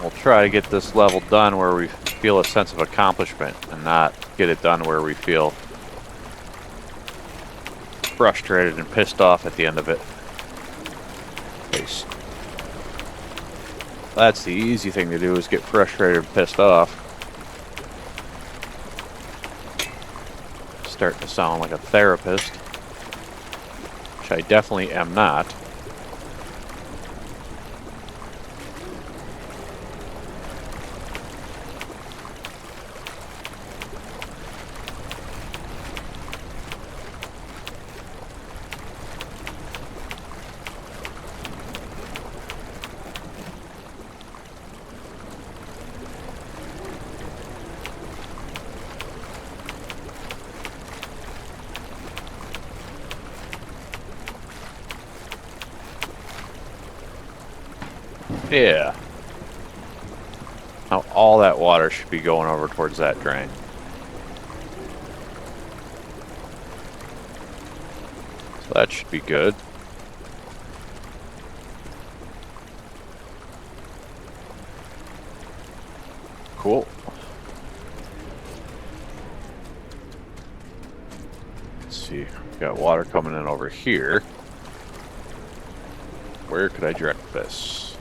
We'll try to get this level done where we feel a sense of accomplishment and not get it done where we feel frustrated and pissed off at the end of it. That's the easy thing to do, is get frustrated and pissed off. Starting to sound like a therapist, which I definitely am not. Yeah. Now all that water should be going over towards that drain. That should be good. Cool. Let's see. We've got water coming in over here. Where could I direct this?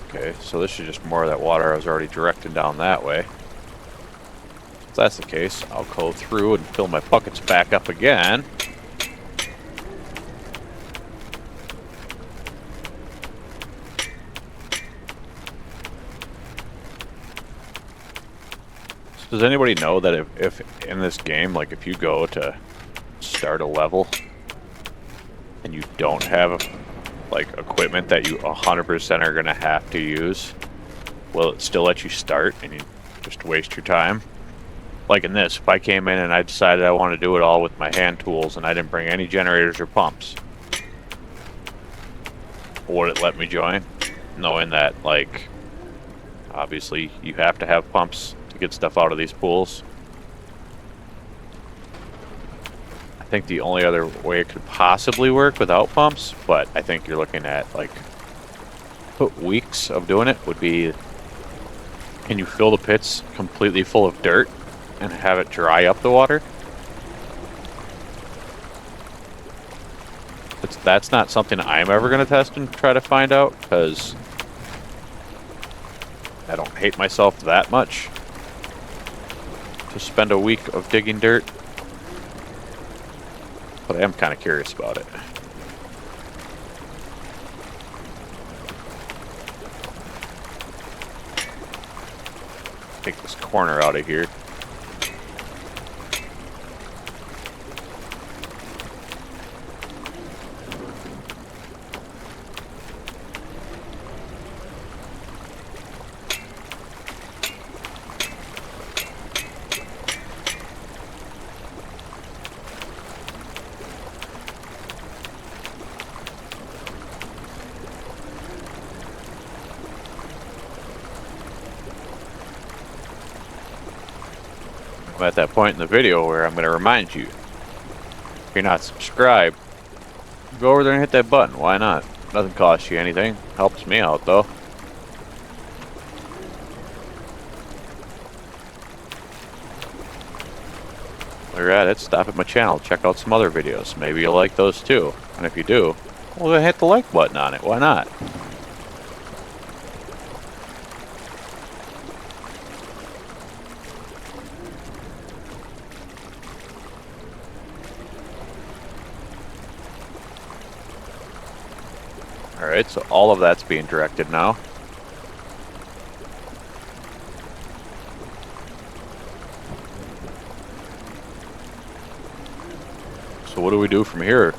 Okay, so this is just more of that water I was already directing down that way. If that's the case, I'll go through and fill my buckets back up again. Does anybody know that if in this game, like if you go to start a level and you don't have like equipment that you 100% are gonna have to use, will it still let you start and you just waste your time? Like in this, if I came in and I decided I want to do it all with my hand tools and I didn't bring any generators or pumps, would it let me join? Knowing that, like, obviously you have to have pumps to get stuff out of these pools. I think the only other way it could possibly work without pumps, but I think you're looking at like weeks of doing it, would be, can you fill the pits completely full of dirt and have it dry up the water? That's not something I'm ever going to test and try to find out, because I don't hate myself that much to spend a week of digging dirt. But I am kind of curious about it. Take this corner out of here. I'm at that point in the video where I'm going to remind you, if you're not subscribed, go over there and hit that button. Why not? Doesn't cost you anything. Helps me out though. While you're at it, stop at my channel, check out some other videos. Maybe you'll like those too. And if you do, well, then hit the like button on it. Why not? Alright, so all of that's being directed now. So what do we do from here?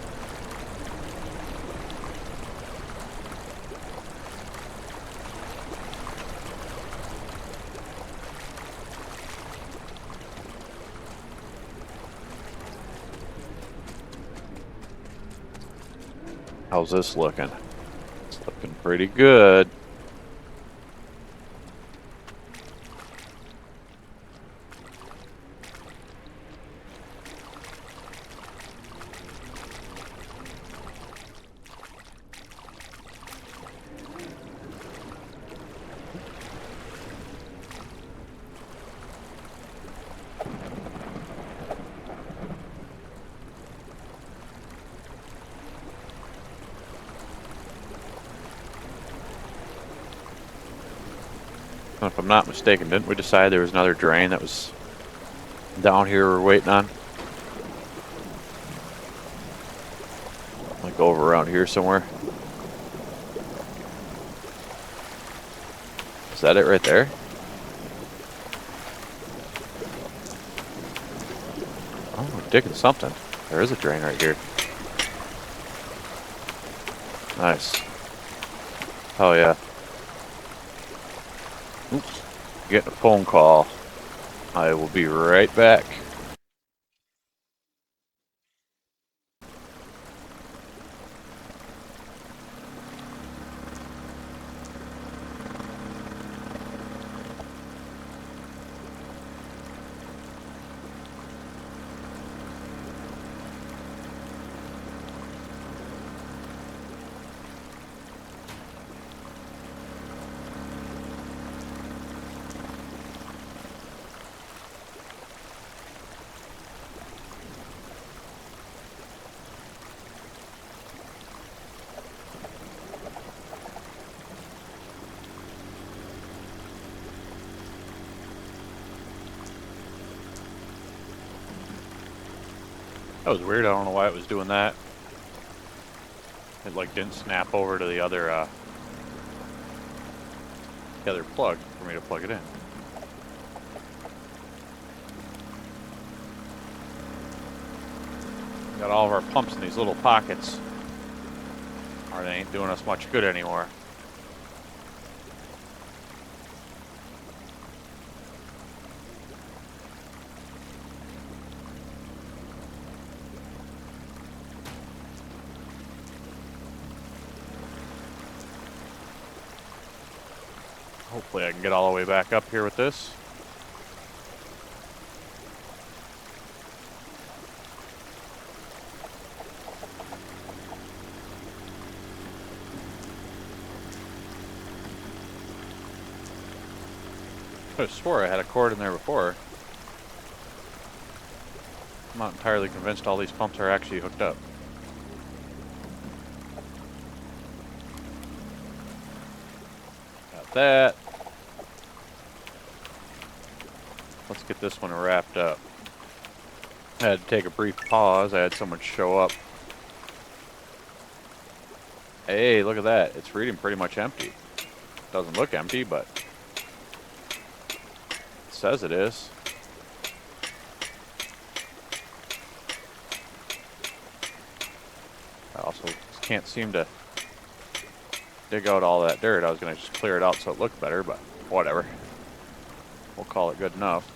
How's this looking? It's looking pretty good. If I'm not mistaken, didn't we decide there was another drain that was down here we're waiting on? Like over around here somewhere. Is that it right there? Oh, we're digging something. There is a drain right here. Nice. Oh yeah. Oops. Getting a phone call. I will be right back. That was weird. I don't know why it was doing that. It like didn't snap over to the other plug for me to plug it in. Got all of our pumps in these little pockets. Or they ain't doing us much good anymore. Hopefully I can get all the way back up here with this. I swore I had a cord in there before. I'm not entirely convinced all these pumps are actually hooked up. Got that. Let's get this one wrapped up. I had to take a brief pause. I had someone show up. Hey, look at that. It's reading pretty much empty. Doesn't look empty, but it says it is. I also can't seem to dig out all that dirt. I was going to just clear it out so it looked better, but whatever. We'll call it good enough.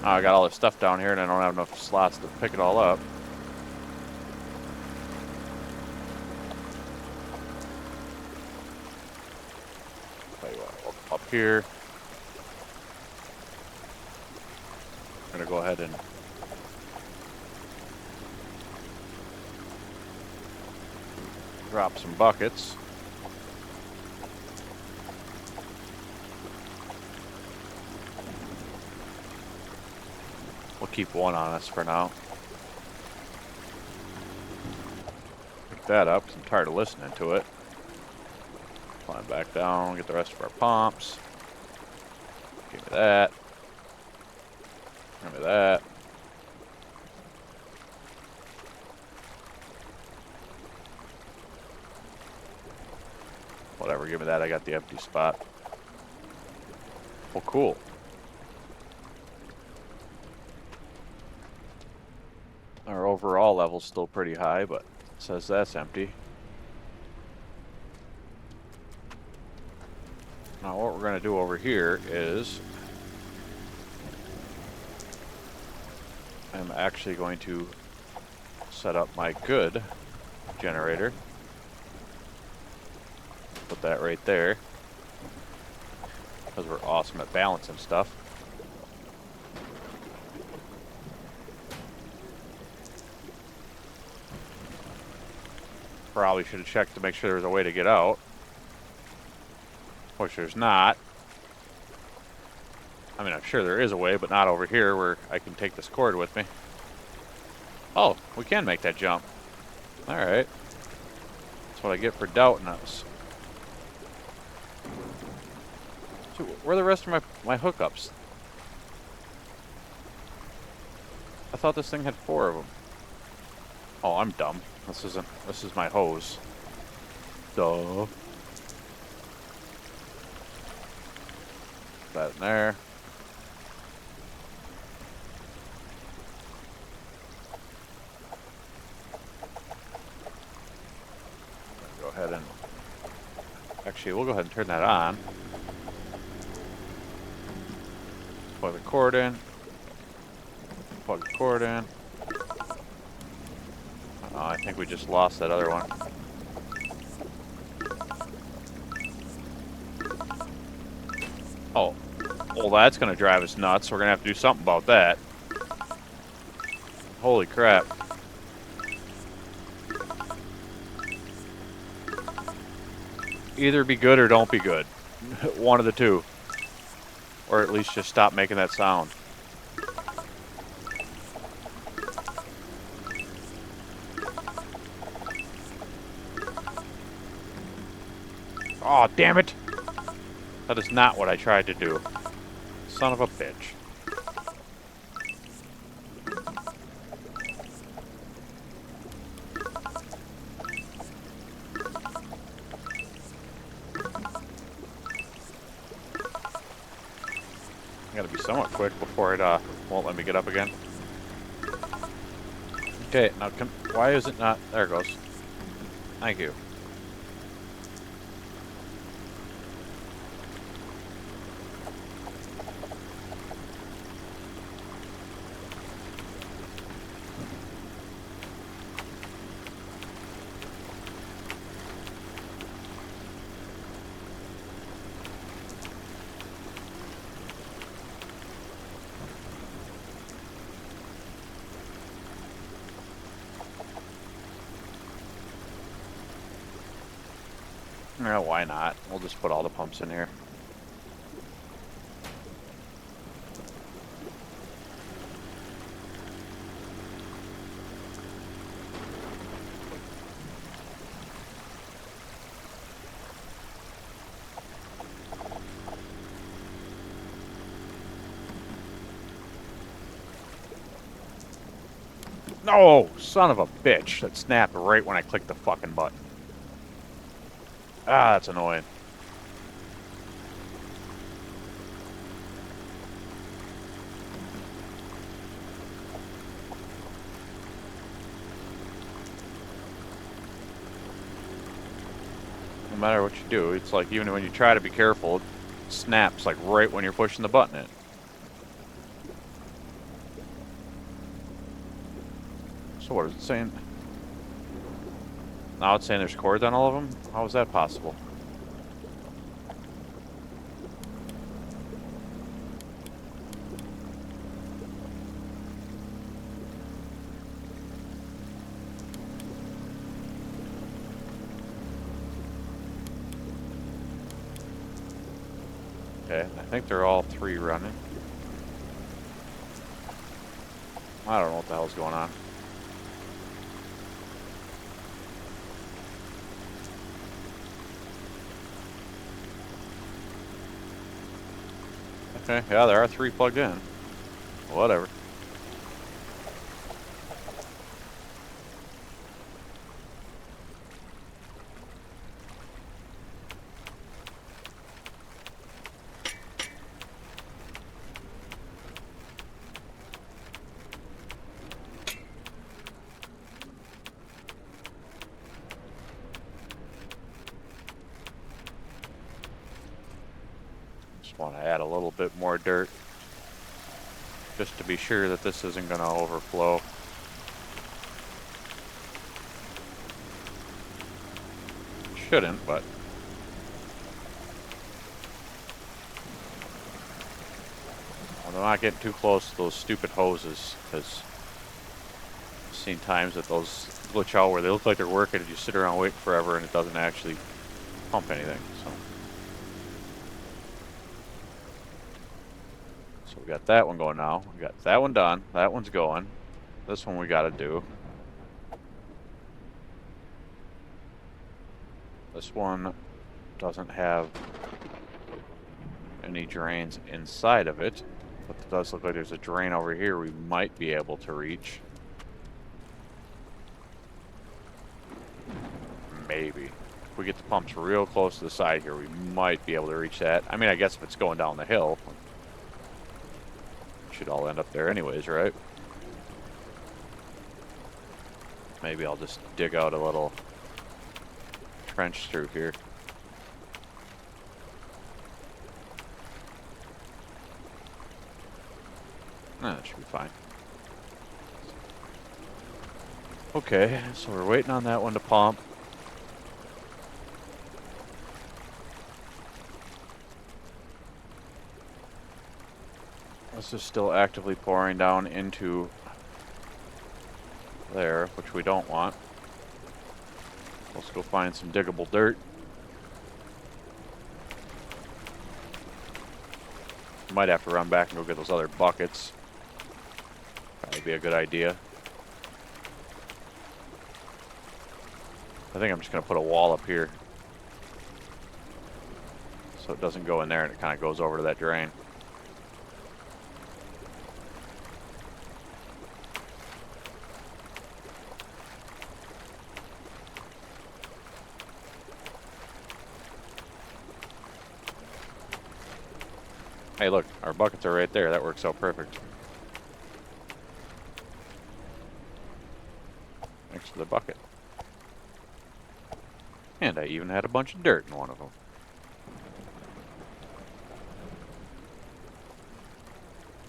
I got all this stuff down here and I don't have enough slots to pick it all up. Tell you what, up here. I'm gonna go ahead and drop some buckets. We'll keep one on us for now. Pick that up because I'm tired of listening to it. Climb back down, get the rest of our pumps. Give me that. Give me that. Whatever, give me that. I got the empty spot. Well, cool. Our overall level's still pretty high, but it says that's empty. Now what we're going to do over here is I'm actually going to set up my good generator. Put that right there because we're awesome at balancing stuff. Probably should have checked to make sure there was a way to get out. Which there's not. I mean, I'm sure there is a way, but not over here where I can take this cord with me. Oh, we can make that jump. Alright. That's what I get for doubting us. So where are the rest of my hookups? I thought this thing had 4 of them. Oh, I'm dumb. This is my hose. Duh. Put that in there. Go ahead and actually we'll go ahead and turn that on. Plug the cord in. Plug the cord in. I think we just lost that other one. Oh, well, that's going to drive us nuts. We're going to have to do something about that. Holy crap. Either be good or don't be good. One of the two. Or at least just stop making that sound. Oh, damn it! That is not what I tried to do. Son of a bitch. I gotta be somewhat quick before it won't let me get up again. Okay, now come. Why is it not? There it goes. Thank you. Yeah, why not? We'll just put all the pumps in here. No, son of a bitch. That snapped right when I clicked the fucking button. Ah, that's annoying. No matter what you do, it's like even when you try to be careful, it snaps like right when you're pushing the button in. So what is it saying? Now it's saying there's cords on all of them? How is that possible? Okay, I think they're all three running. I don't know what the hell's going on. Okay, yeah, there are three plugged in. Whatever. Just want to add a little bit more dirt, just to be sure that this isn't going to overflow. Shouldn't, but I'm not getting too close to those stupid hoses, because I've seen times that those glitch out where they look like they're working and you sit around waiting forever and it doesn't actually pump anything. So we got that one going now. We got that one done. That one's going. This one we got to do. This one doesn't have any drains inside of it, but it does look like there's a drain over here we might be able to reach. Maybe. If we get the pumps real close to the side here, we might be able to reach that. I mean, I guess if it's going down the hill, it should all end up there anyways, right? Maybe I'll just dig out a little trench through here. That should be fine. Okay, so we're waiting on that one to pump. This is still actively pouring down into there, which we don't want. Let's go find some diggable dirt. Might have to run back and go get those other buckets. Probably be a good idea. I think I'm just going to put a wall up here. so it doesn't go in there and it kind of goes over to that drain. Hey, look, our buckets are right there. That works out perfect. Next to the bucket. And I even had a bunch of dirt in one of them.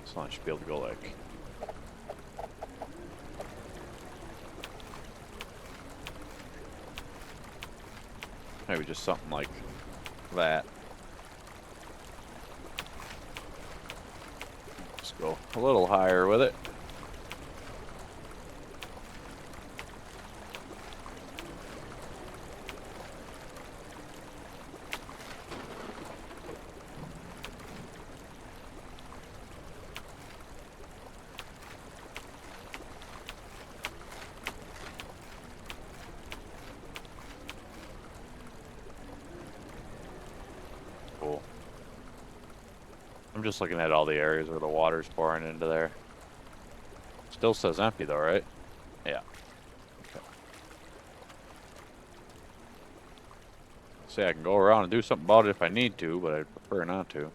So I should be able to go like... maybe just something like that. Just go a little higher with it. Cool. I'm just looking at all the areas where the water's pouring into there. Still says empty though, right? Yeah. Okay. See, I can go around and do something about it if I need to, but I'd prefer not to.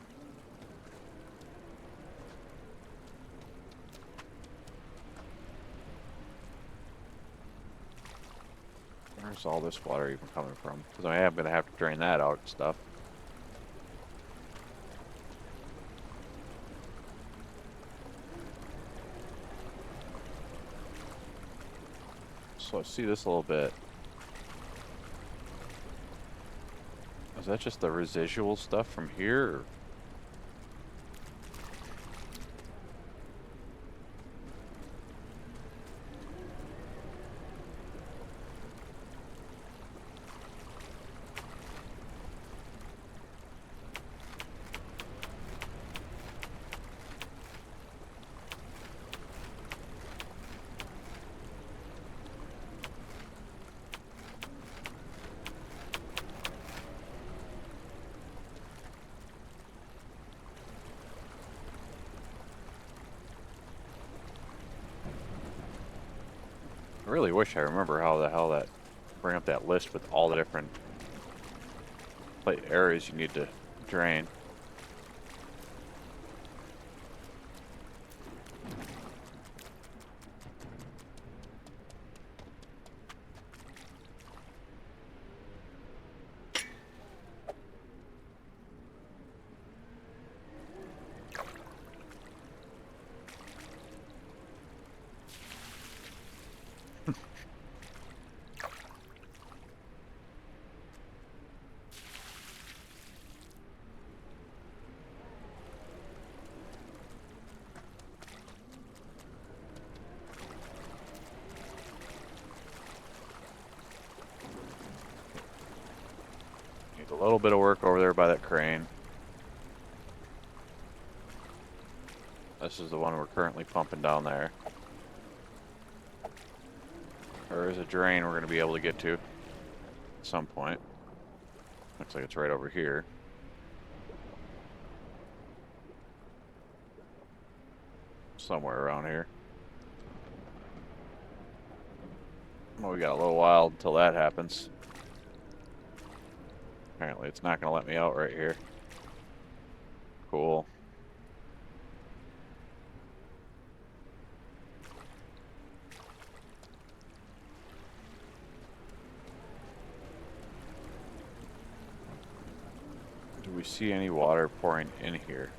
Where's all this water even coming from? Because I am going to have to drain that out and stuff. So let's see this a little bit. Is that just the residual stuff from here? Or? I really wish I remember how the hell that bring up that list with all the different areas you need to drain. A little bit of work over there by that crane. This is the one we're currently pumping down there. There is a drain we're going to be able to get to at some point. Looks like it's right over here. Somewhere around here. Well, we got a little while until that happens. Apparently it's not going to let me out right here. Cool. Do we see any water pouring in here?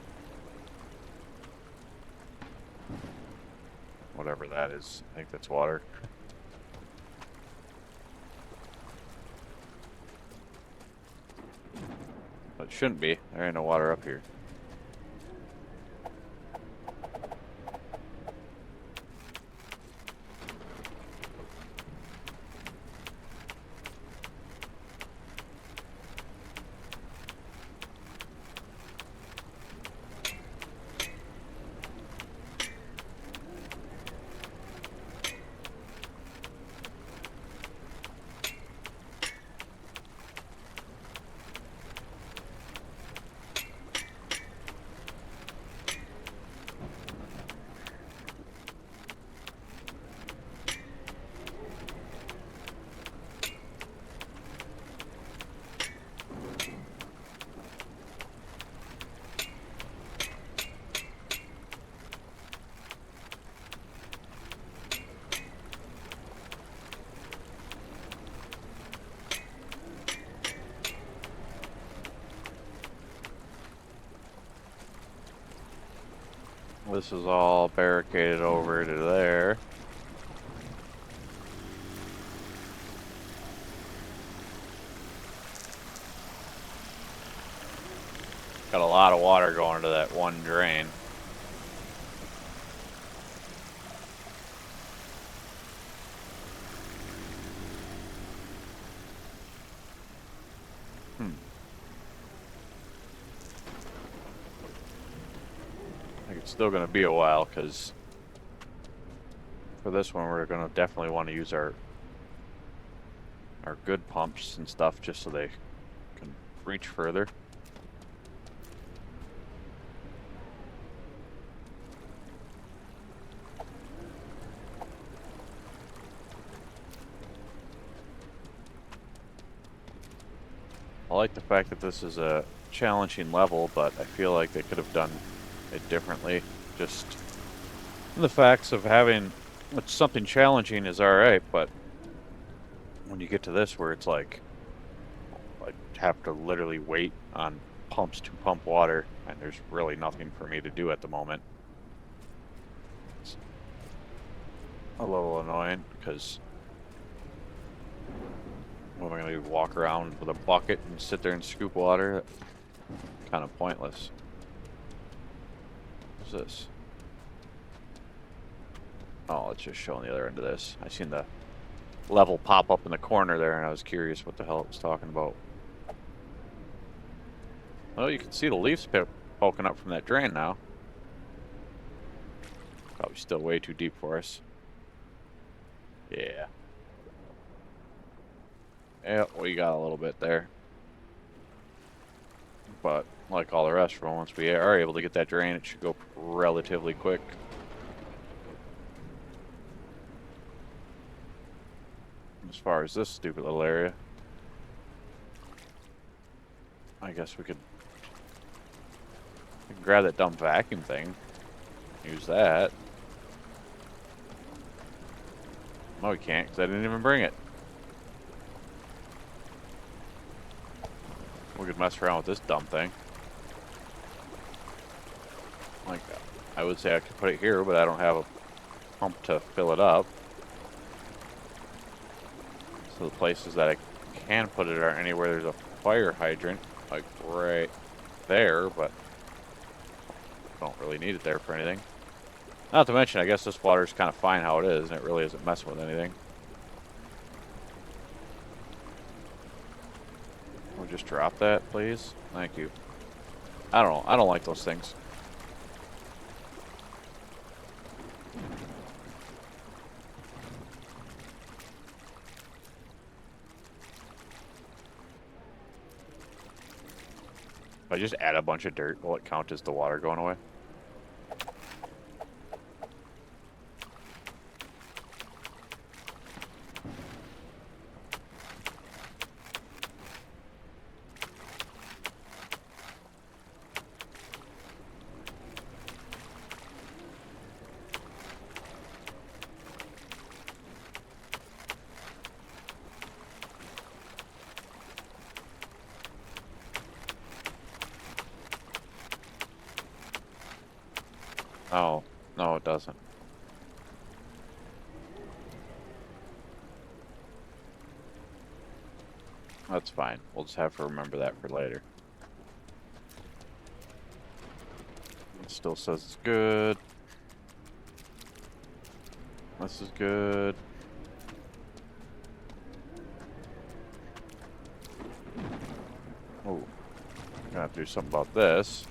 Whatever that is. I think that's water. But it shouldn't be. There ain't no water up here. This is all barricaded over to there. Got a lot of water going to that one drain. I think it's still going to be a while, because for this one we're going to definitely want to use our good pumps and stuff just so they can reach further. I like the fact that this is a challenging level, but I feel like they could have done it differently. Just the facts of having something challenging is alright, but when you get to this where it's like I have to literally wait on pumps to pump water, and there's really nothing for me to do at the moment. It's a little annoying, because what am I going to do, walk around with a bucket and sit there and scoop water? Kind of pointless. What's this? Oh, it's just showing the other end of this. I seen the level pop up in the corner there, and I was curious what the hell it was talking about. Well, you can see the leaves poking up from that drain now. Probably still way too deep for us. Yeah. Yeah, we got a little bit there. But like all the rest, for once we are able to get that drain, it should go relatively quick. As far as this stupid little area, I guess we could grab that dumb vacuum thing, use that. No, we can't, because I didn't even bring it. We could mess around with this dumb thing. Like, I would say I could put it here, but I don't have a pump to fill it up. So the places that I can put it are anywhere there's a fire hydrant, like right there, but don't really need it there for anything. Not to mention, I guess this water's kind of fine how it is, and it really isn't messing with anything. We'll just drop that, please. Thank you. I don't know. I don't like those things. If I just add a bunch of dirt, will it count as the water going away? Oh, no, it doesn't. That's fine. We'll just have to remember that for later. It still says it's good. This is good. Oh, gonna have to do something about this.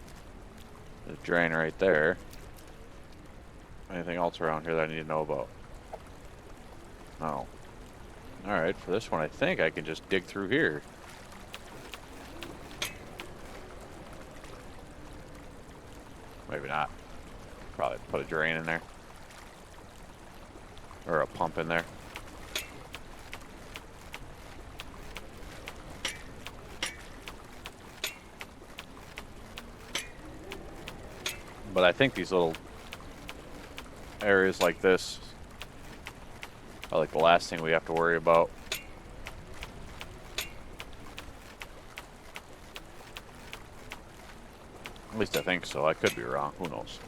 The drain right there. Anything else around here that I need to know about? No. Alright, for this one I think I can just dig through here. Maybe not. Probably put a drain in there. Or a pump in there. But I think these little areas like this are like the last thing we have to worry about. At least I think so. I could be wrong. Who knows?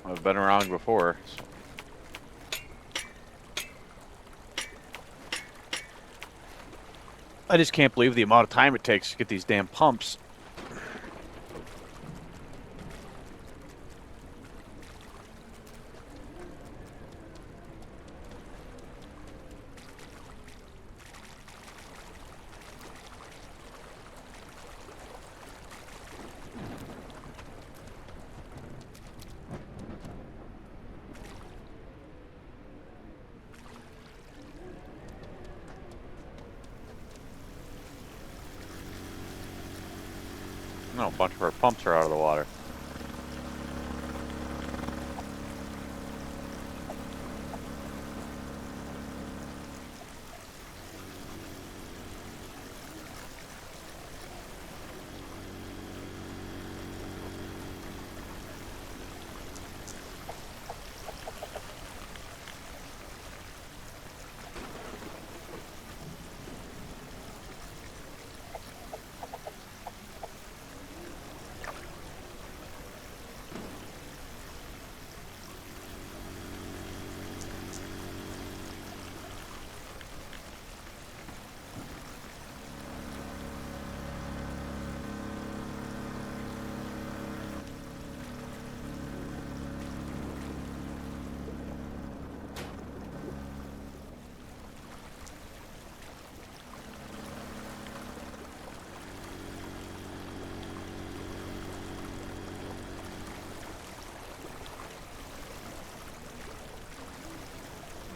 I've been around before. So. I just can't believe the amount of time it takes to get these damn pumps. No, a bunch of our pumps are out of the water.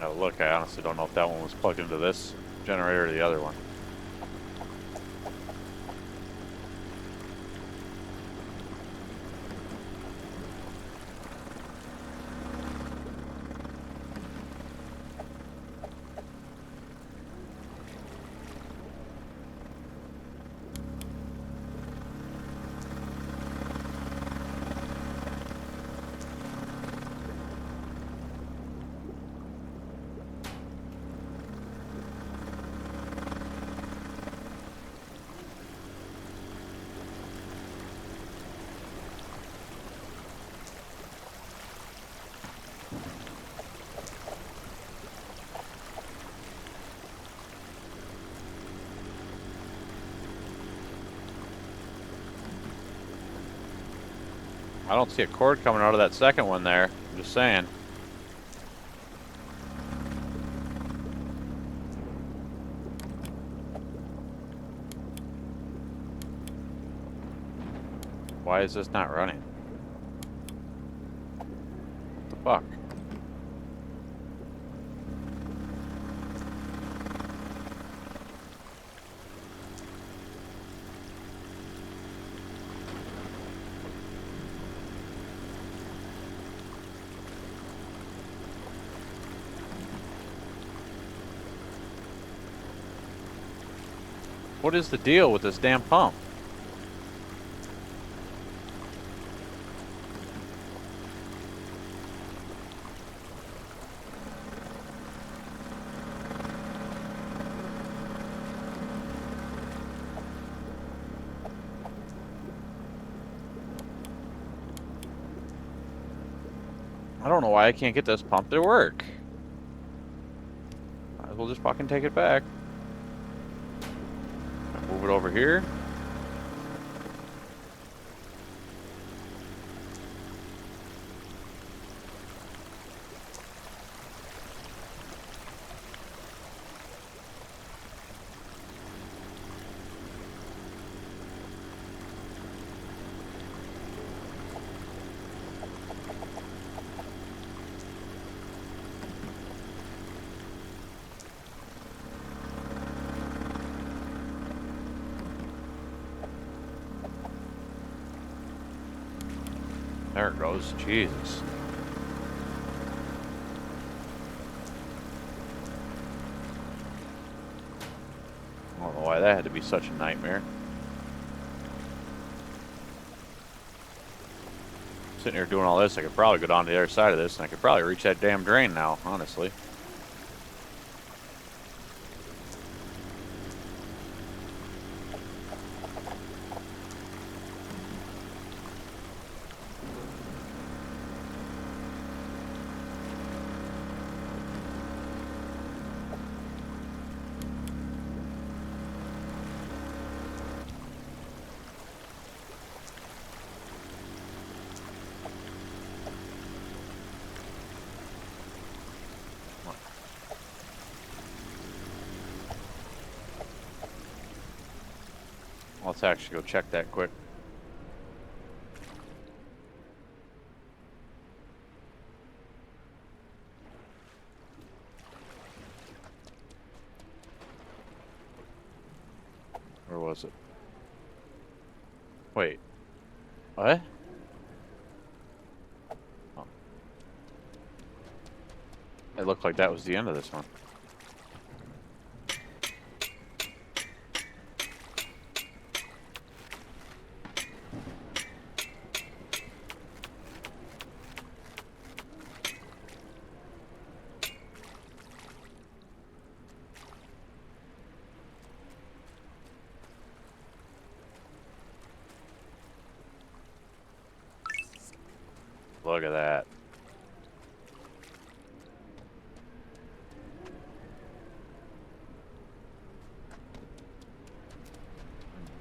Now look, I honestly don't know if that one was plugged into this generator or the other one. I don't see a cord coming out of that second one there. I'm just saying. Why is this not running? What the fuck? What is the deal with this damn pump? I don't know why I can't get this pump to work. Might as well just fucking take it back. Move it over here. There it goes. Jesus. I don't know why that had to be such a nightmare. Sitting here doing all this, I could probably go down to the other side of this and I could probably reach that damn drain now, honestly. Let's actually go check that quick. Where was it? Wait. What? Oh. It looked like that was the end of this one. Look at that.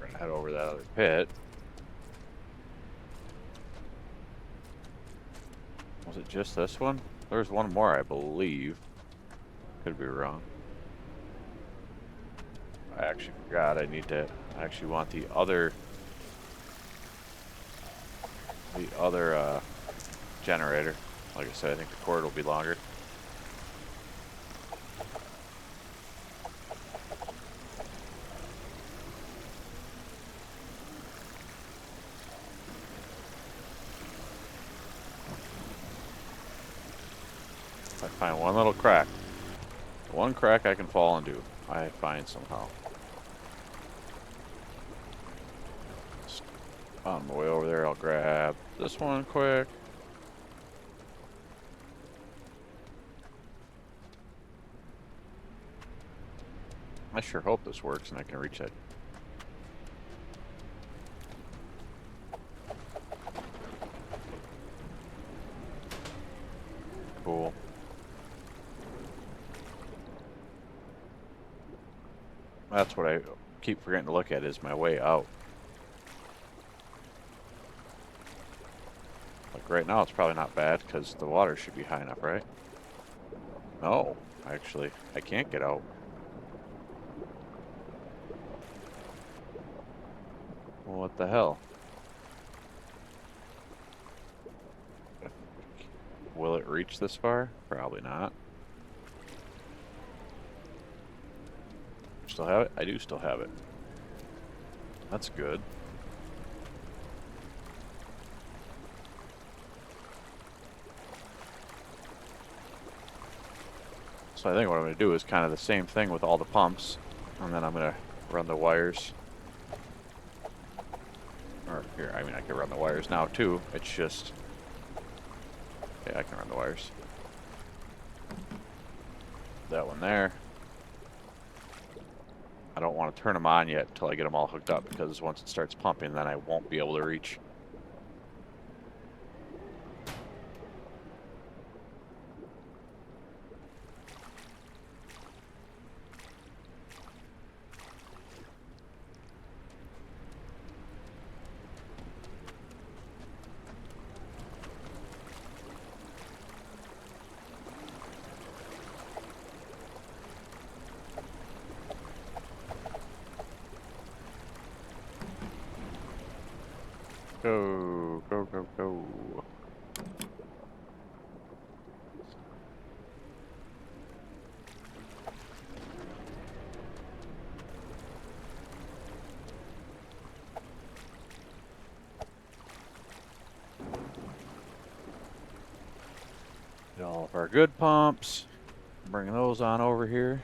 We're gonna head over that other pit. Was it just this one? There's one more, I believe. Could be wrong. I actually forgot. I actually want the other generator. Like I said, I think the cord will be longer. If I find one little crack, one crack I can fall into, I find somehow. On my way over there, I'll grab this one quick. I sure hope this works and I can reach that. Cool. That's what I keep forgetting to look at, is my way out. Like right now it's probably not bad because the water should be high enough, right? No, actually, I can't get out. Well, what the hell? Will it reach this far? Probably not. Still have it? I do still have it. That's good. So I think what I'm going to do is kind of the same thing with all the pumps. And then I'm going to run the wires. Or here, I mean, I can run the wires now too. It's just... yeah, I can run the wires. That one there. I don't want to turn them on yet until I get them all hooked up, because once it starts pumping, then I won't be able to reach. Go, go, go, go. Get all of our good pumps. Bring those on over here.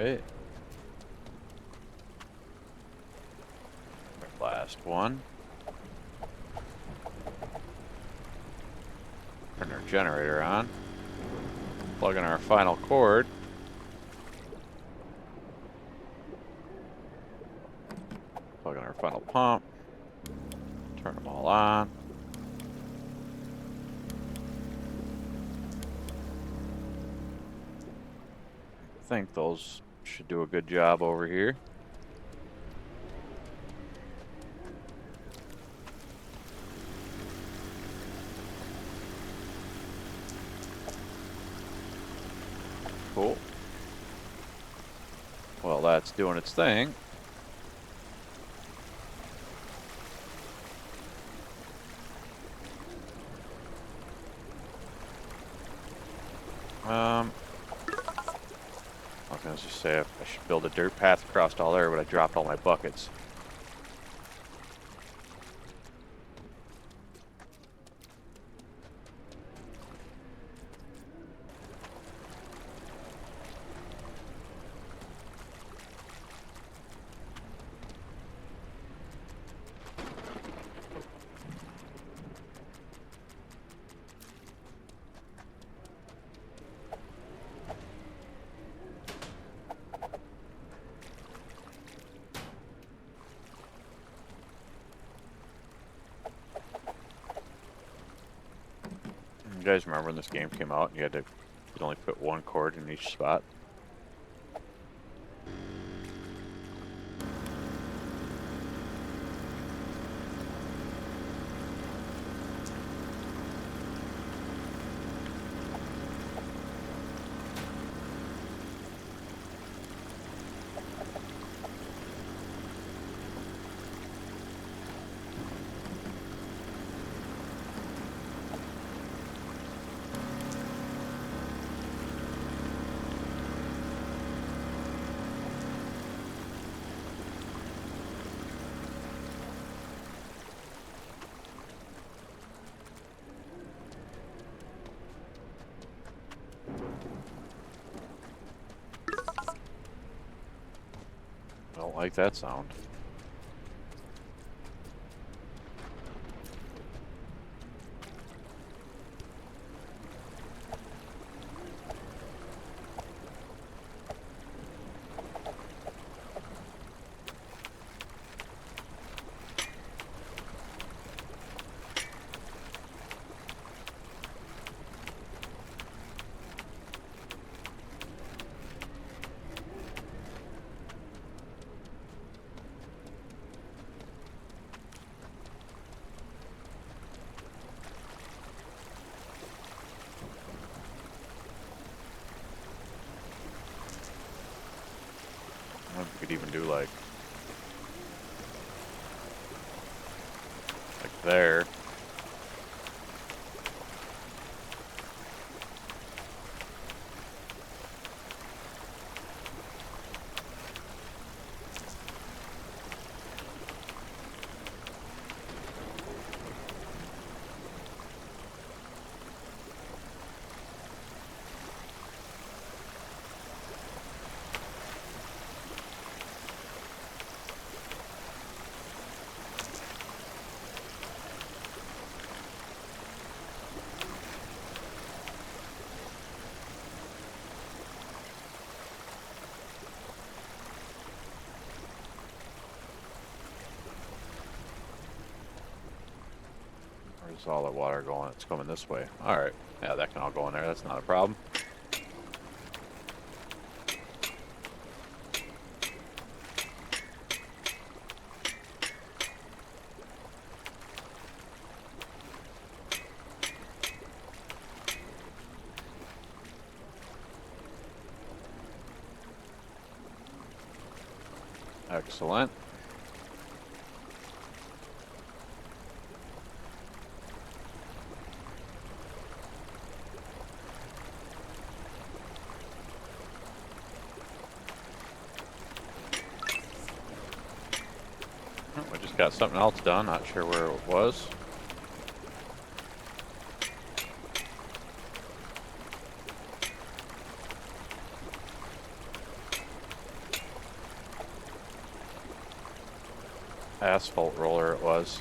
Okay. Last one. Turn our generator on. Plug in our final cord. Plug in our final pump. Turn them all on. I think those should do a good job over here. Cool. Well, that's doing its thing. I was gonna just say I should build a dirt path across all there, but I dropped all my buckets. You guys remember when this game came out and you'd only put one cord in each spot? I don't like that sound. I wonder if we could even do like there. Where's all the water going? It's coming this way. All right. Yeah, that can all go in there. That's not a problem. Excellent. Oh, we just got something else done. Not sure where it was. asphalt roller it was.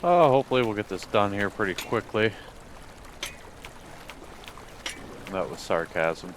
Oh, hopefully we'll get this done here pretty quickly. That was sarcasm.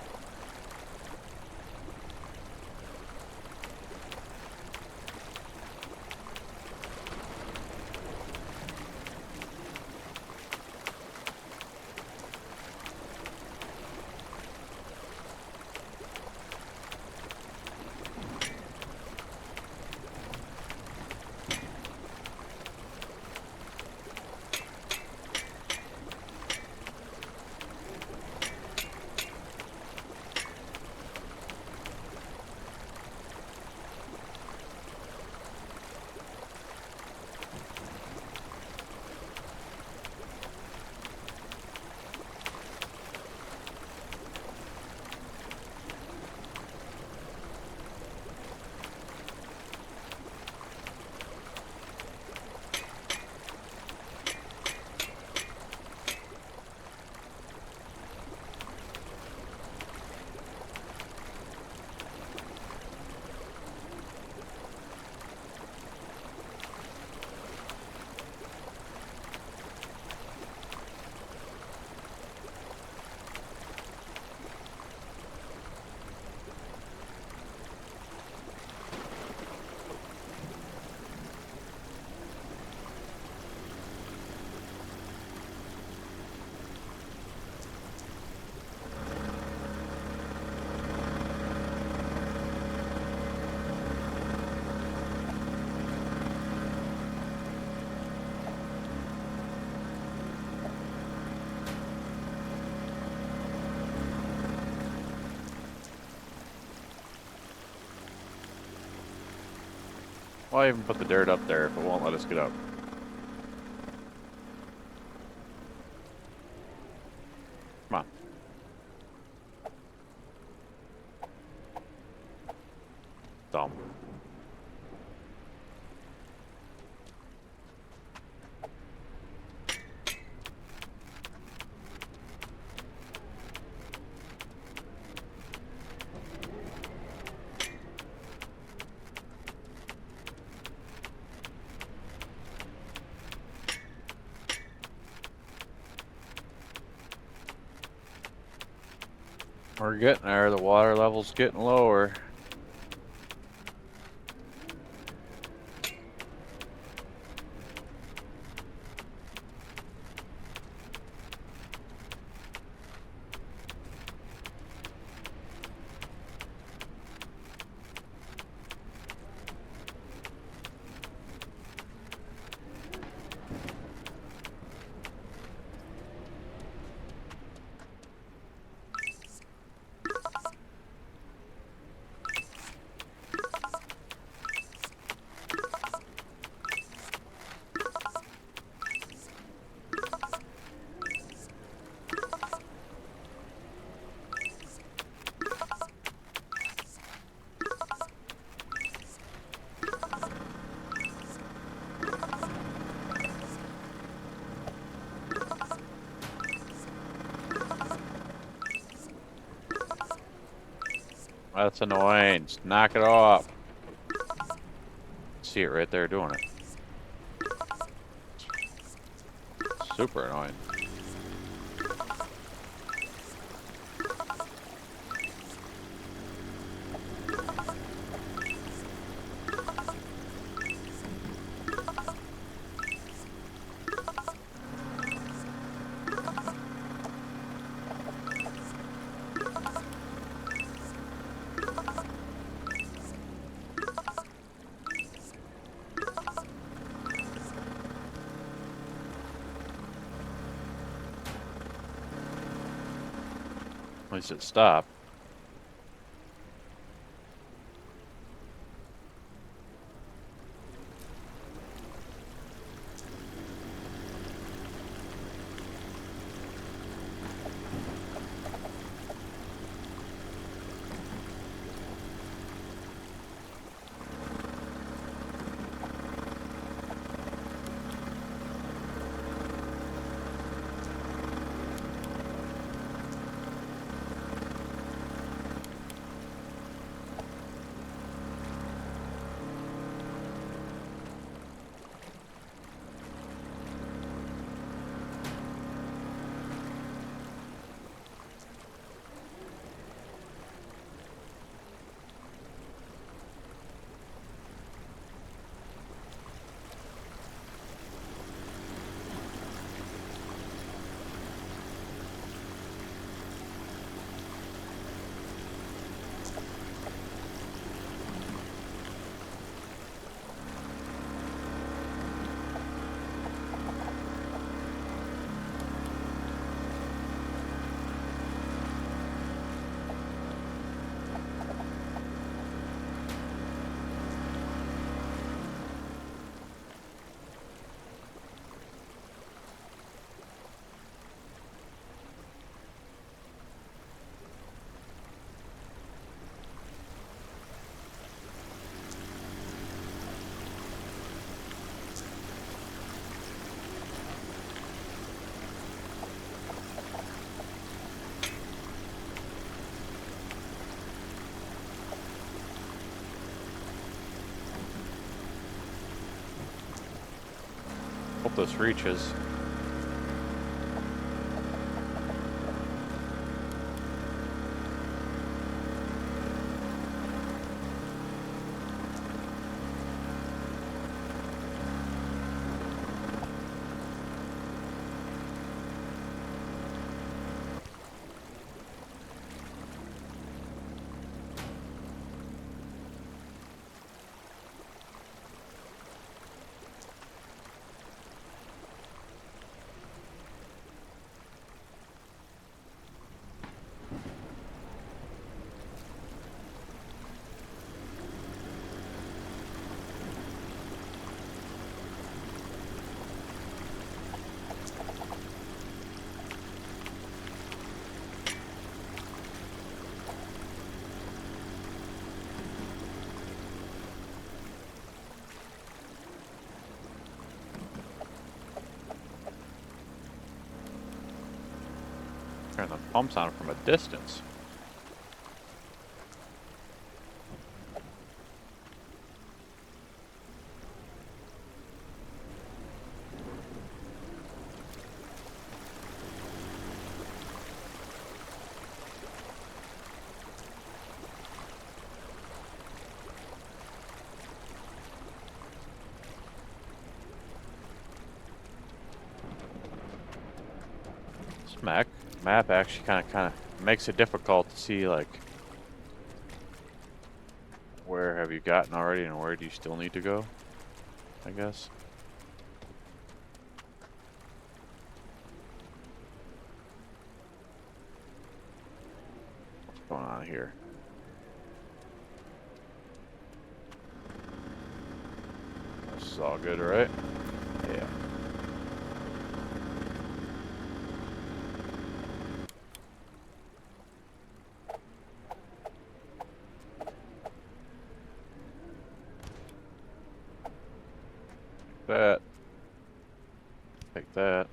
Why even put the dirt up there if it won't let us get up? Come on. Dumb. We're getting there. The water level's getting lower. That's annoying. Just knock it off. See it right there doing it. Super annoying. At least it stopped. Hope this reaches. Turn the pumps on from a distance. Map actually kind of makes it difficult to see, like, where have you gotten already and where do you still need to go, I guess. What's going on here? This is all good, right? Yeah. That. Take that.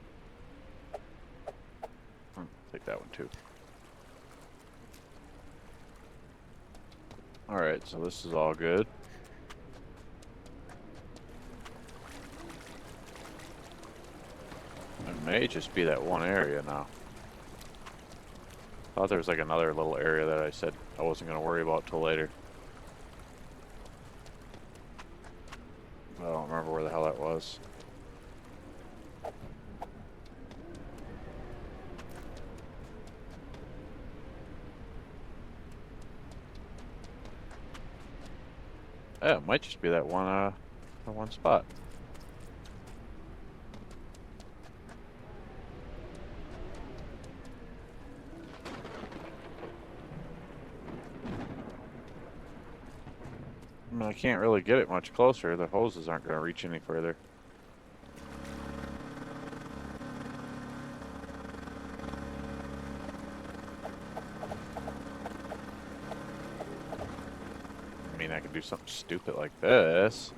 Take that one too. Alright, so this is all good. It may just be that one area now. Thought there was like another little area that I said I wasn't going to worry about till later. I don't remember where the hell that was. Yeah, it might just be that one spot. I mean, I can't really get it much closer. The hoses aren't going to reach any further. I mean, I could do something stupid like this.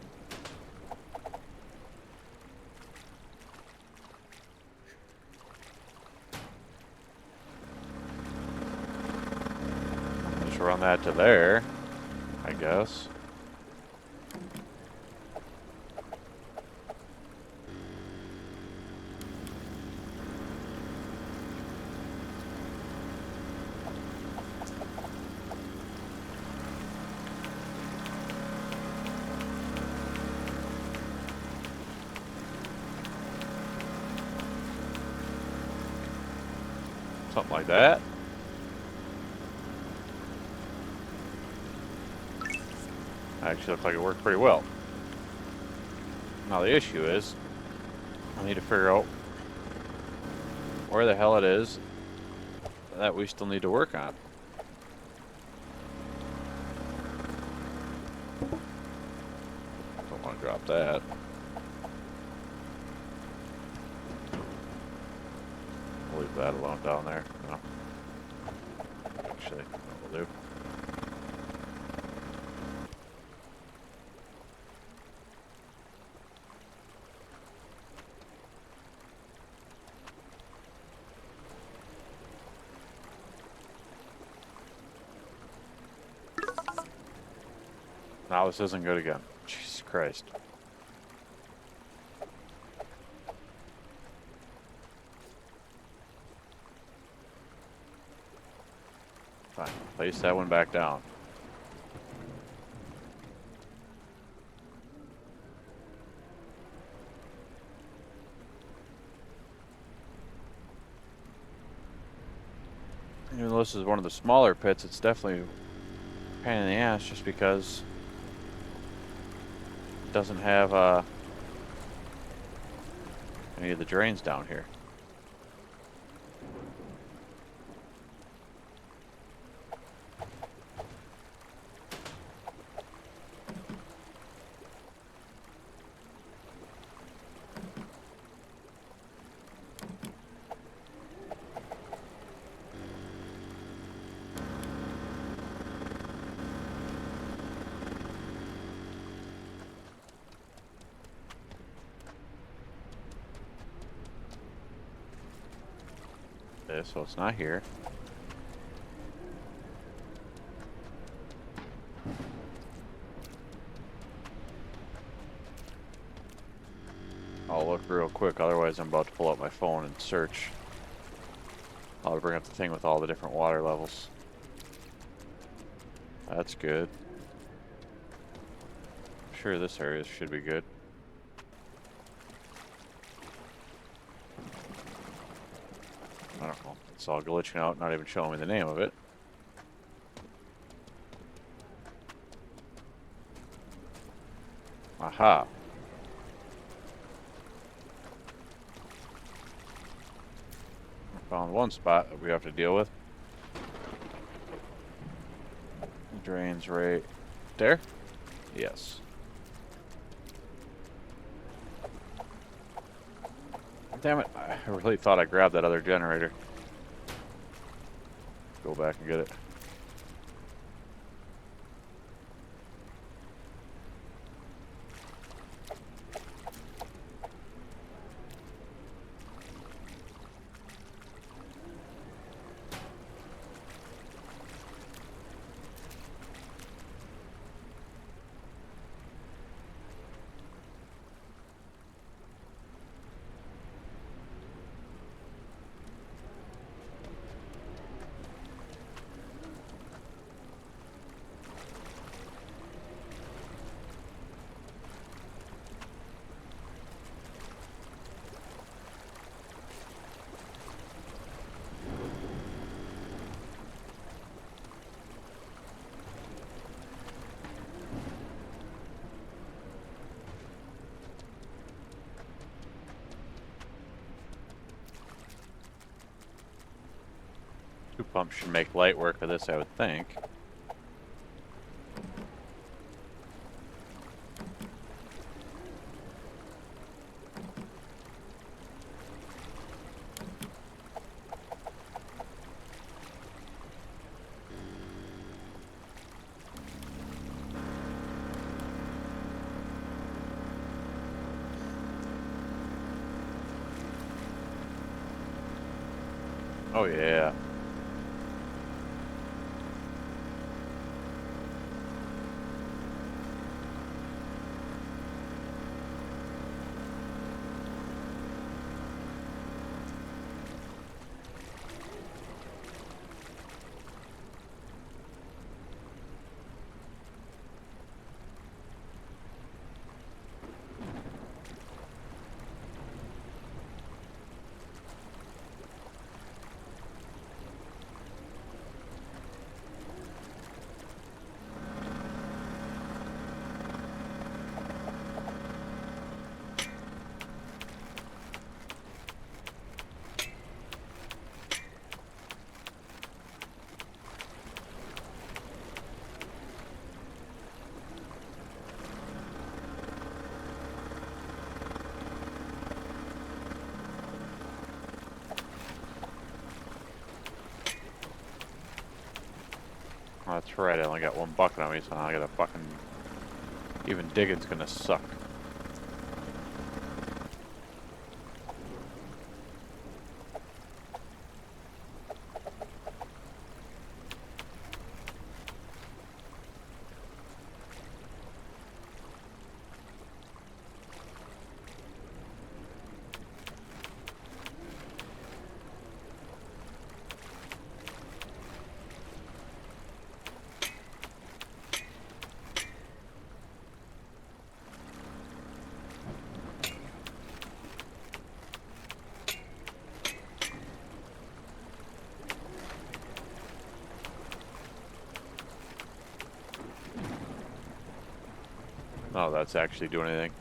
Just run that to there, I guess. Something like that. Actually looks like it worked pretty well. Now the issue is, I need to figure out where the hell it is that we still need to work on. Don't want to drop that. I'll leave that alone down there. No. Actually, that will do. Now this isn't good again. Jesus Christ. Fine. Place that one back down. Even though this is one of the smaller pits, it's definitely a pain in the ass just because it doesn't have any of the drains down here. So it's not here. I'll look real quick, otherwise I'm about to pull out my phone and search. I'll bring up the thing with all the different water levels. That's good. I'm sure this area should be good. I don't know. It's all glitching out, not even showing me the name of it. Aha. I found one spot that we have to deal with. Drains right there? Yes. Damn it, I really thought I grabbed that other generator. Go back and get it. Two pumps should make light work of this, I would think. Oh yeah. Oh, that's right, I only got one bucket on me, so now I gotta fucking... Even digging's gonna suck. Oh, that's actually doing anything.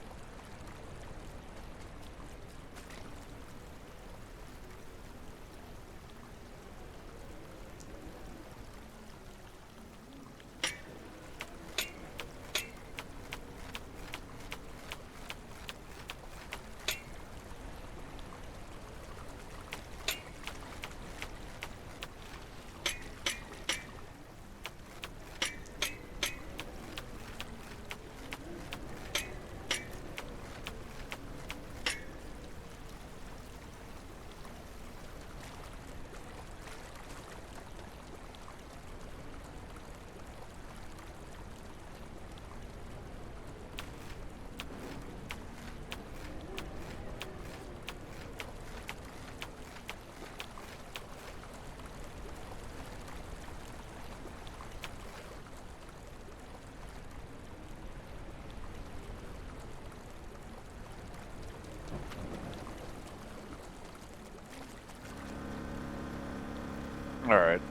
Alright,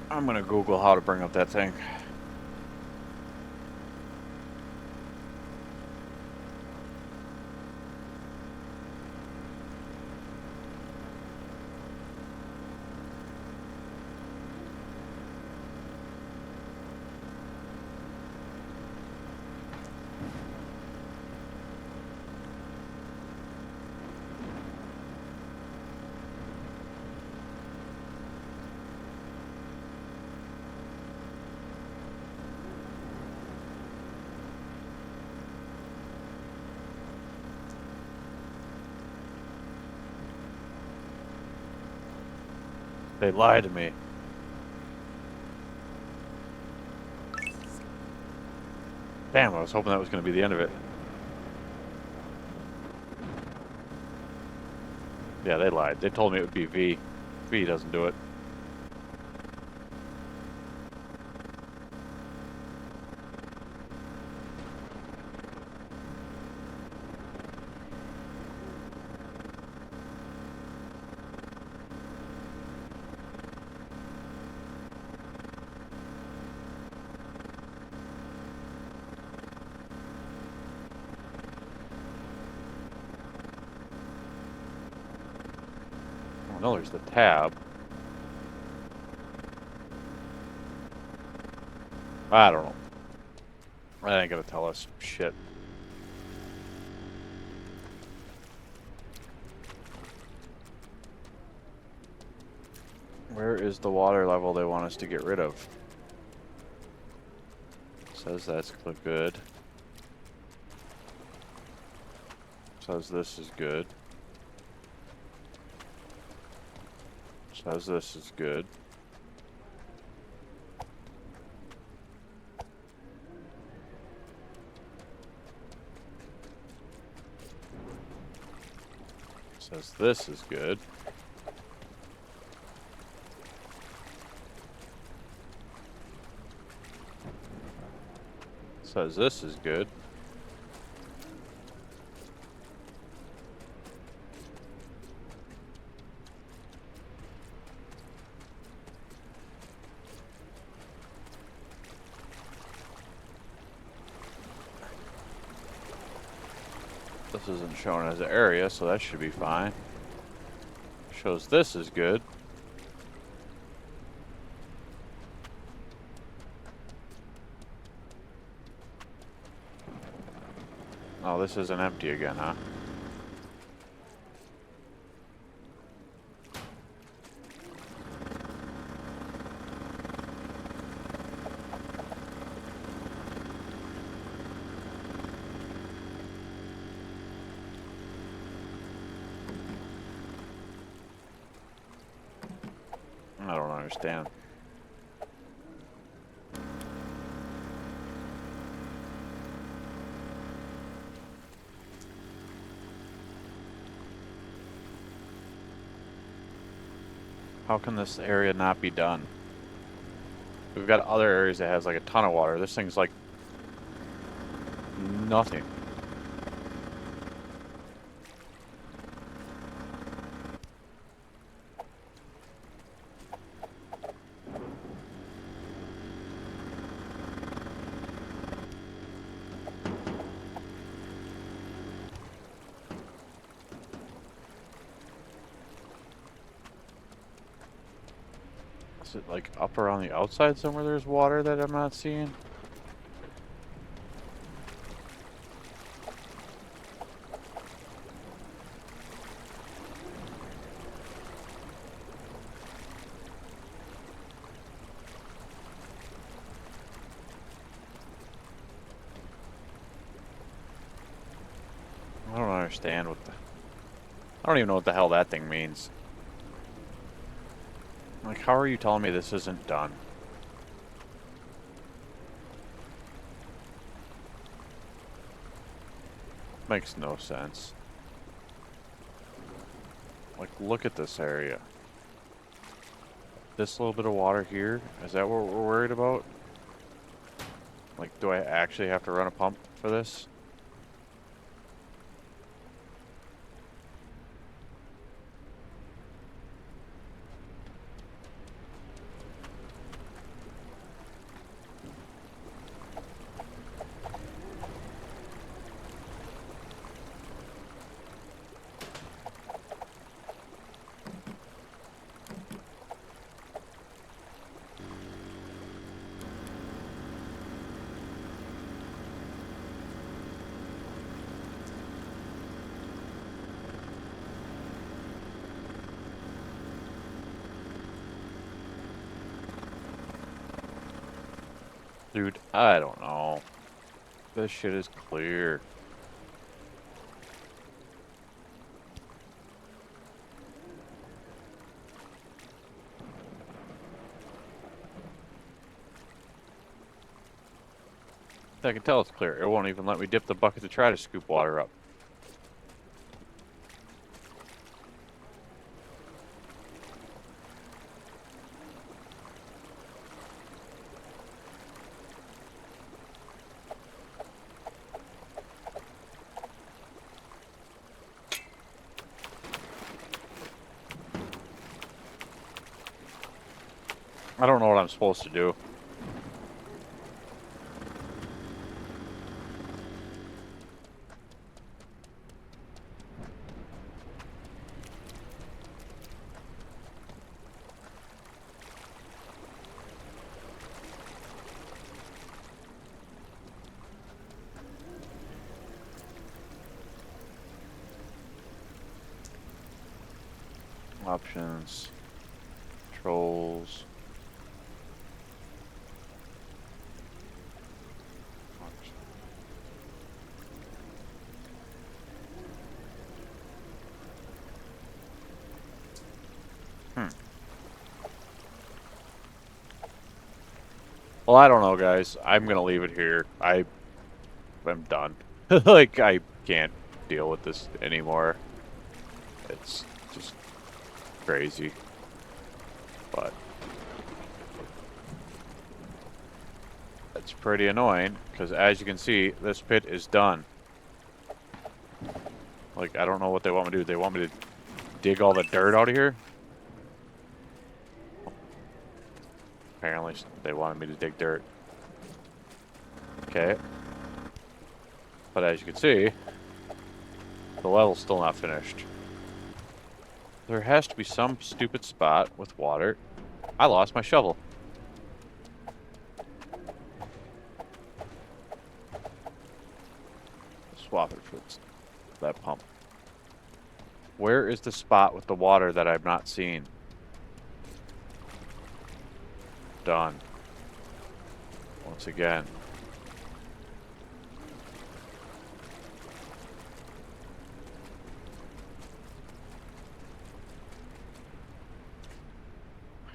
I'm gonna Google how to bring up that thing. They lied to me. Damn, I was hoping that was going to be the end of it. Yeah, they lied. They told me it would be V. V doesn't do it. Oh, no, there's the tab. I don't know. That ain't gonna tell us shit. Where is the water level they want us to get rid of? Says that's good. Says this is good. Says this is good. Says this is good. Says this is good. This isn't shown as an area, so that should be fine. Shows this is good. Oh, this isn't empty again, huh? I don't understand. How can this area not be done? We've got other areas that has like a ton of water. This thing's like nothing. Is it like up around the outside somewhere there's water that I'm not seeing? I don't understand what the... I don't even know what the hell that thing means. Like, how are you telling me this isn't done? Makes no sense. Like, look at this area. This little bit of water here, is that what we're worried about? Like, do I actually have to run a pump for this? Dude, I don't know. This shit is clear. I can tell it's clear. It won't even let me dip the bucket to try to scoop water up. I don't know what I'm supposed to do. Options. Controls. Well, I don't know, guys. I'm gonna leave it here. I'm done. Like, I can't deal with this anymore. It's just crazy. But it's pretty annoying, because as you can see, this pit is done. Like, I don't know what they want me to do. They want me to dig all the dirt out of here? Apparently, they wanted me to dig dirt. Okay. But as you can see, the level's still not finished. There has to be some stupid spot with water. I lost my shovel. Swap it for that pump. Where is the spot with the water that I've not seen? Done. Once again.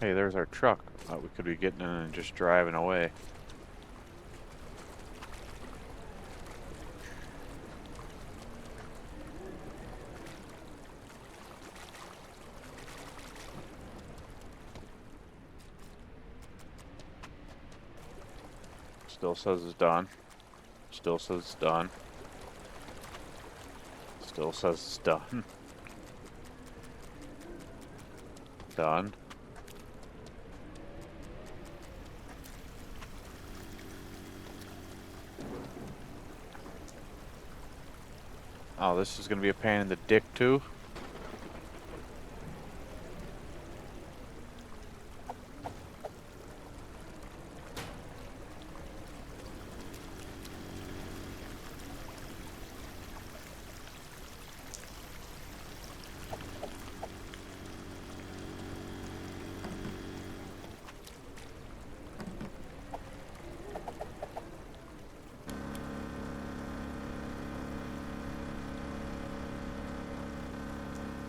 Hey, there's our truck. We could be getting in and just driving away. Still says it's done. Still says it's done. Still says it's done. Done. Oh, this is going to be a pain in the dick, too.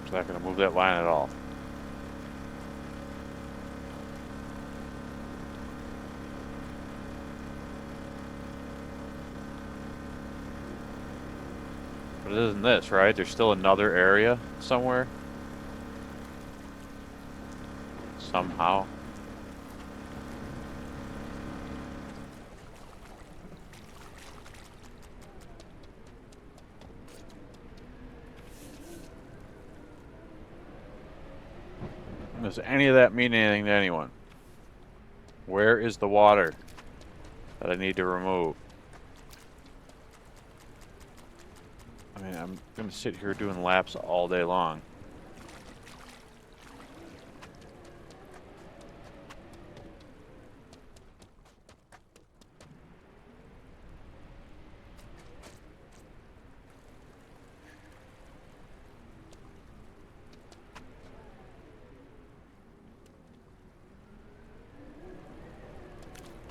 It's not going to move that line at all. But it isn't this, right? There's still another area somewhere. Somehow. Does any of that mean anything to anyone? Where is the water that I need to remove? I mean, I'm going to sit here doing laps all day long.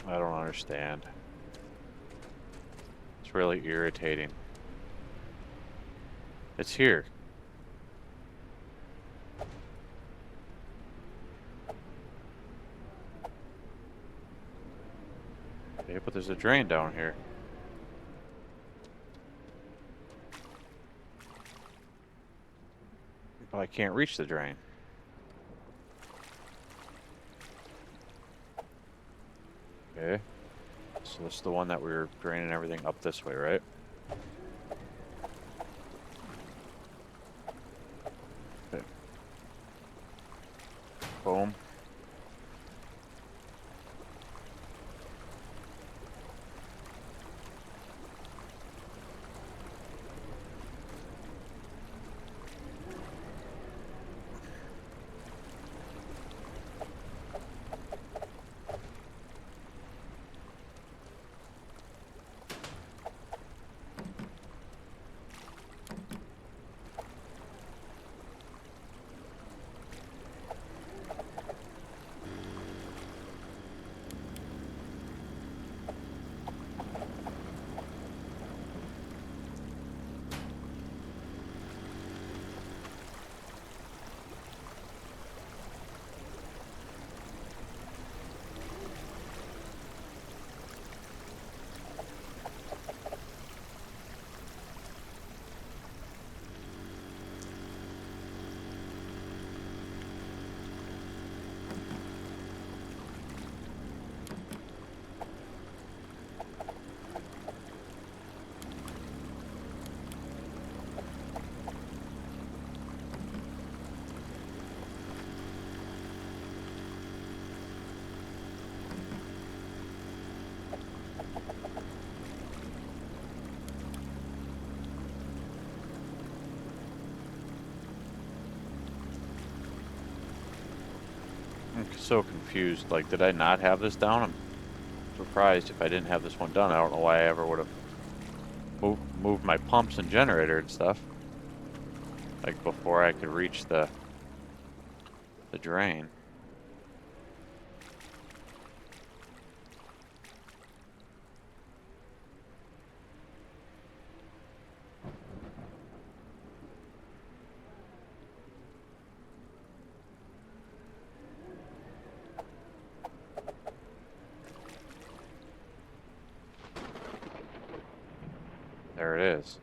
I don't understand. It's really irritating. It's here. Okay, but there's a drain down here. But I can't reach the drain. Okay. So this is the one that we were draining everything up this way, right? Okay. Boom. I'm so confused. Like, did I not have this down? I'm surprised if I didn't have this one done. I don't know why I ever would have moved my pumps and generator and stuff. Like, before I could reach the drain. There it is.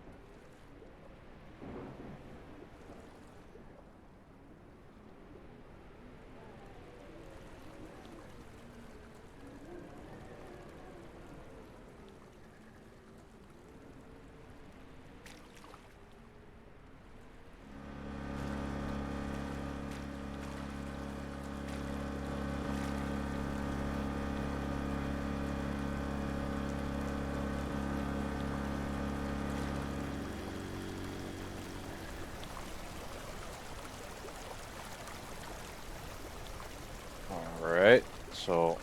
Alright, so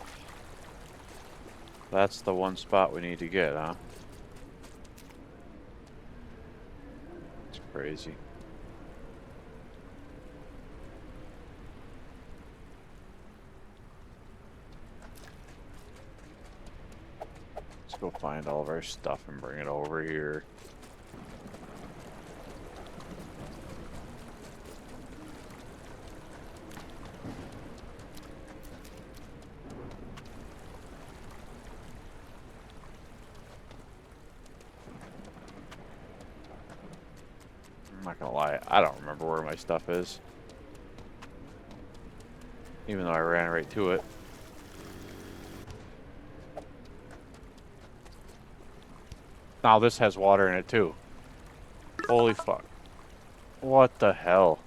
that's the one spot we need to get, huh? It's crazy. Let's go find all of our stuff and bring it over here. I'm not gonna lie, I don't remember where my stuff is. Even though I ran right to it. Now this has water in it too. Holy fuck. What the hell?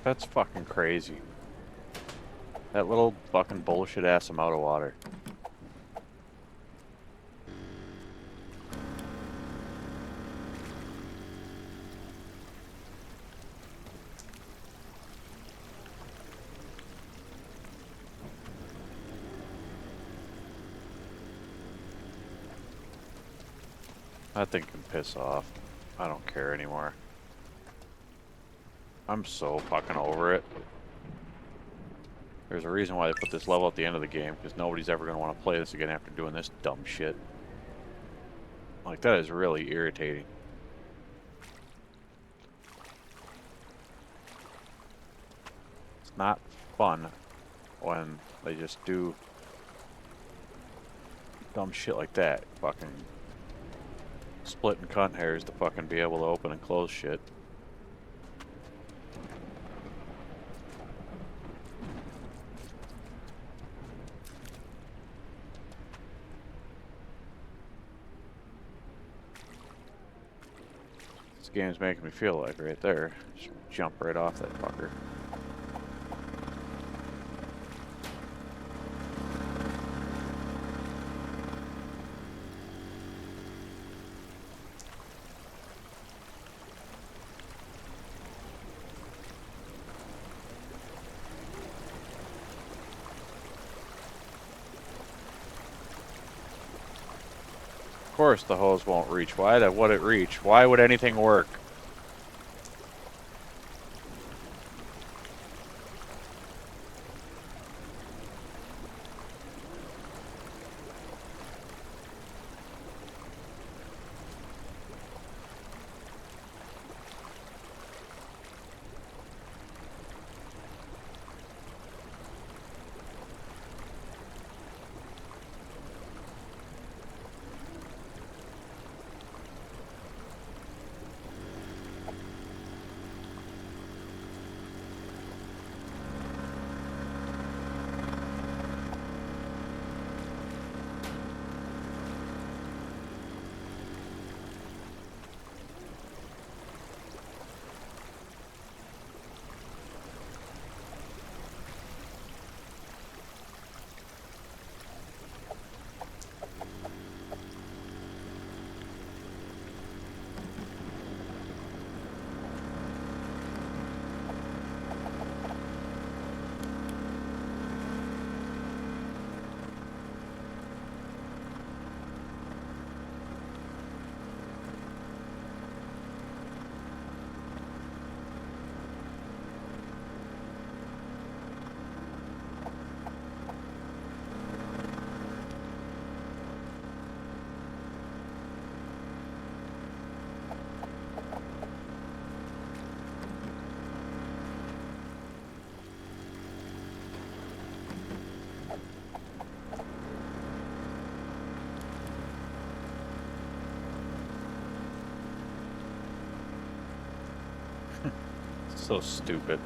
That's fucking crazy. That little fucking bullshit ass amount of water. That thing can piss off. I don't care anymore. I'm so fucking over it. There's a reason why they put this level at the end of the game, because nobody's ever going to want to play this again after doing this dumb shit. Like, that is really irritating. It's not fun when they just do dumb shit like that. Fucking splitting cunt hairs to fucking be able to open and close shit. This game's making me feel like right there. Just jump right off that fucker. Of course the hose won't reach. Why would it reach? Why would anything work? So stupid.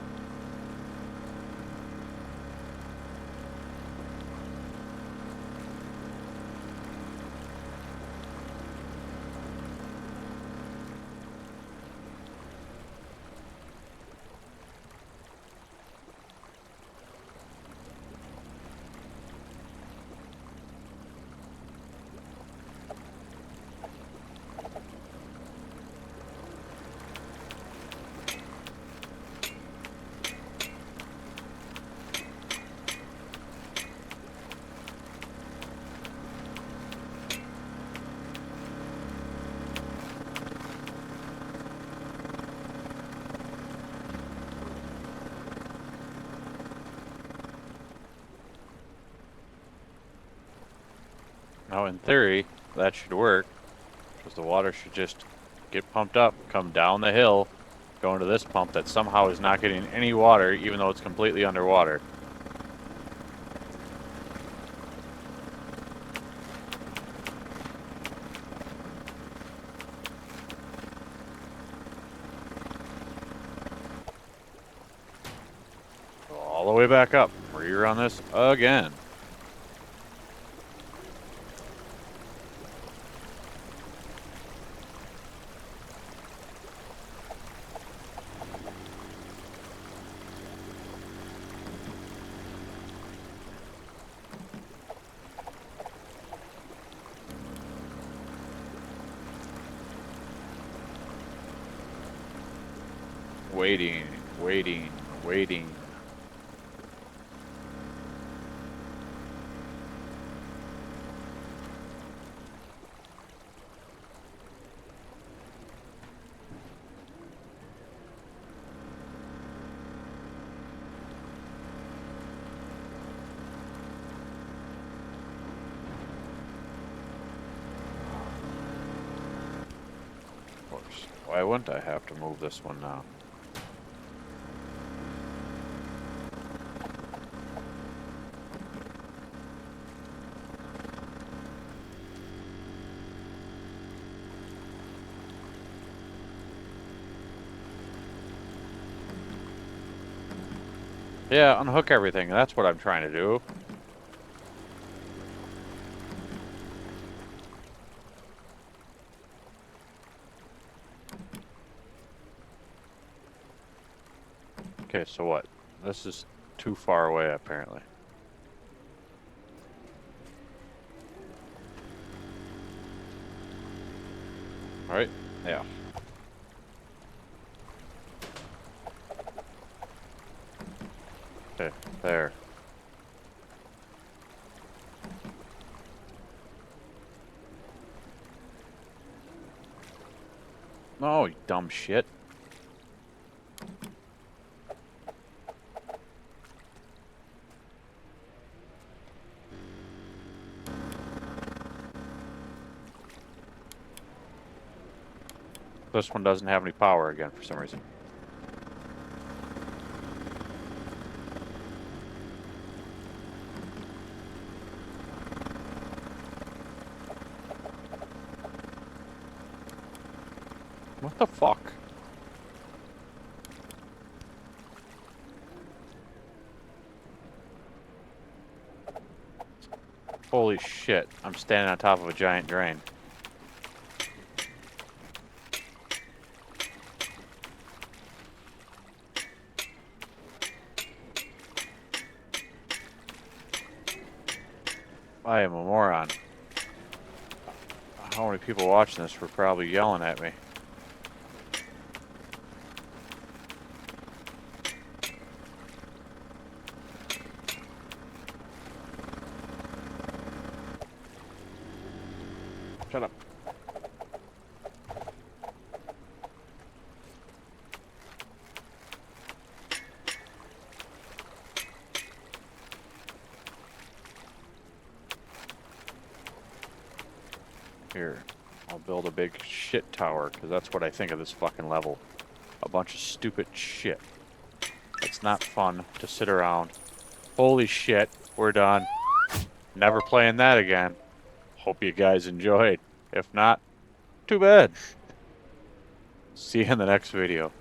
Now, in theory, that should work, because the water should just get pumped up, come down the hill, go into this pump that somehow is not getting any water, even though it's completely underwater. Go all the way back up, rerun this again. Waiting, waiting, waiting. Of course. Why wouldn't I have to move this one now? Yeah, unhook everything. That's what I'm trying to do. Okay, so what? This is too far away, apparently. Alright, yeah. Okay, there. Oh, you dumb shit. This one doesn't have any power again for some reason. What the fuck? Holy shit, I'm standing on top of a giant drain. I am a moron. How many people watching this were probably yelling at me? Shut up. Here, I'll build a big shit tower, because that's what I think of this fucking level. A bunch of stupid shit. It's not fun to sit around. Holy shit, we're done. Never playing that again. Hope you guys enjoyed. If not, too bad. See you in the next video.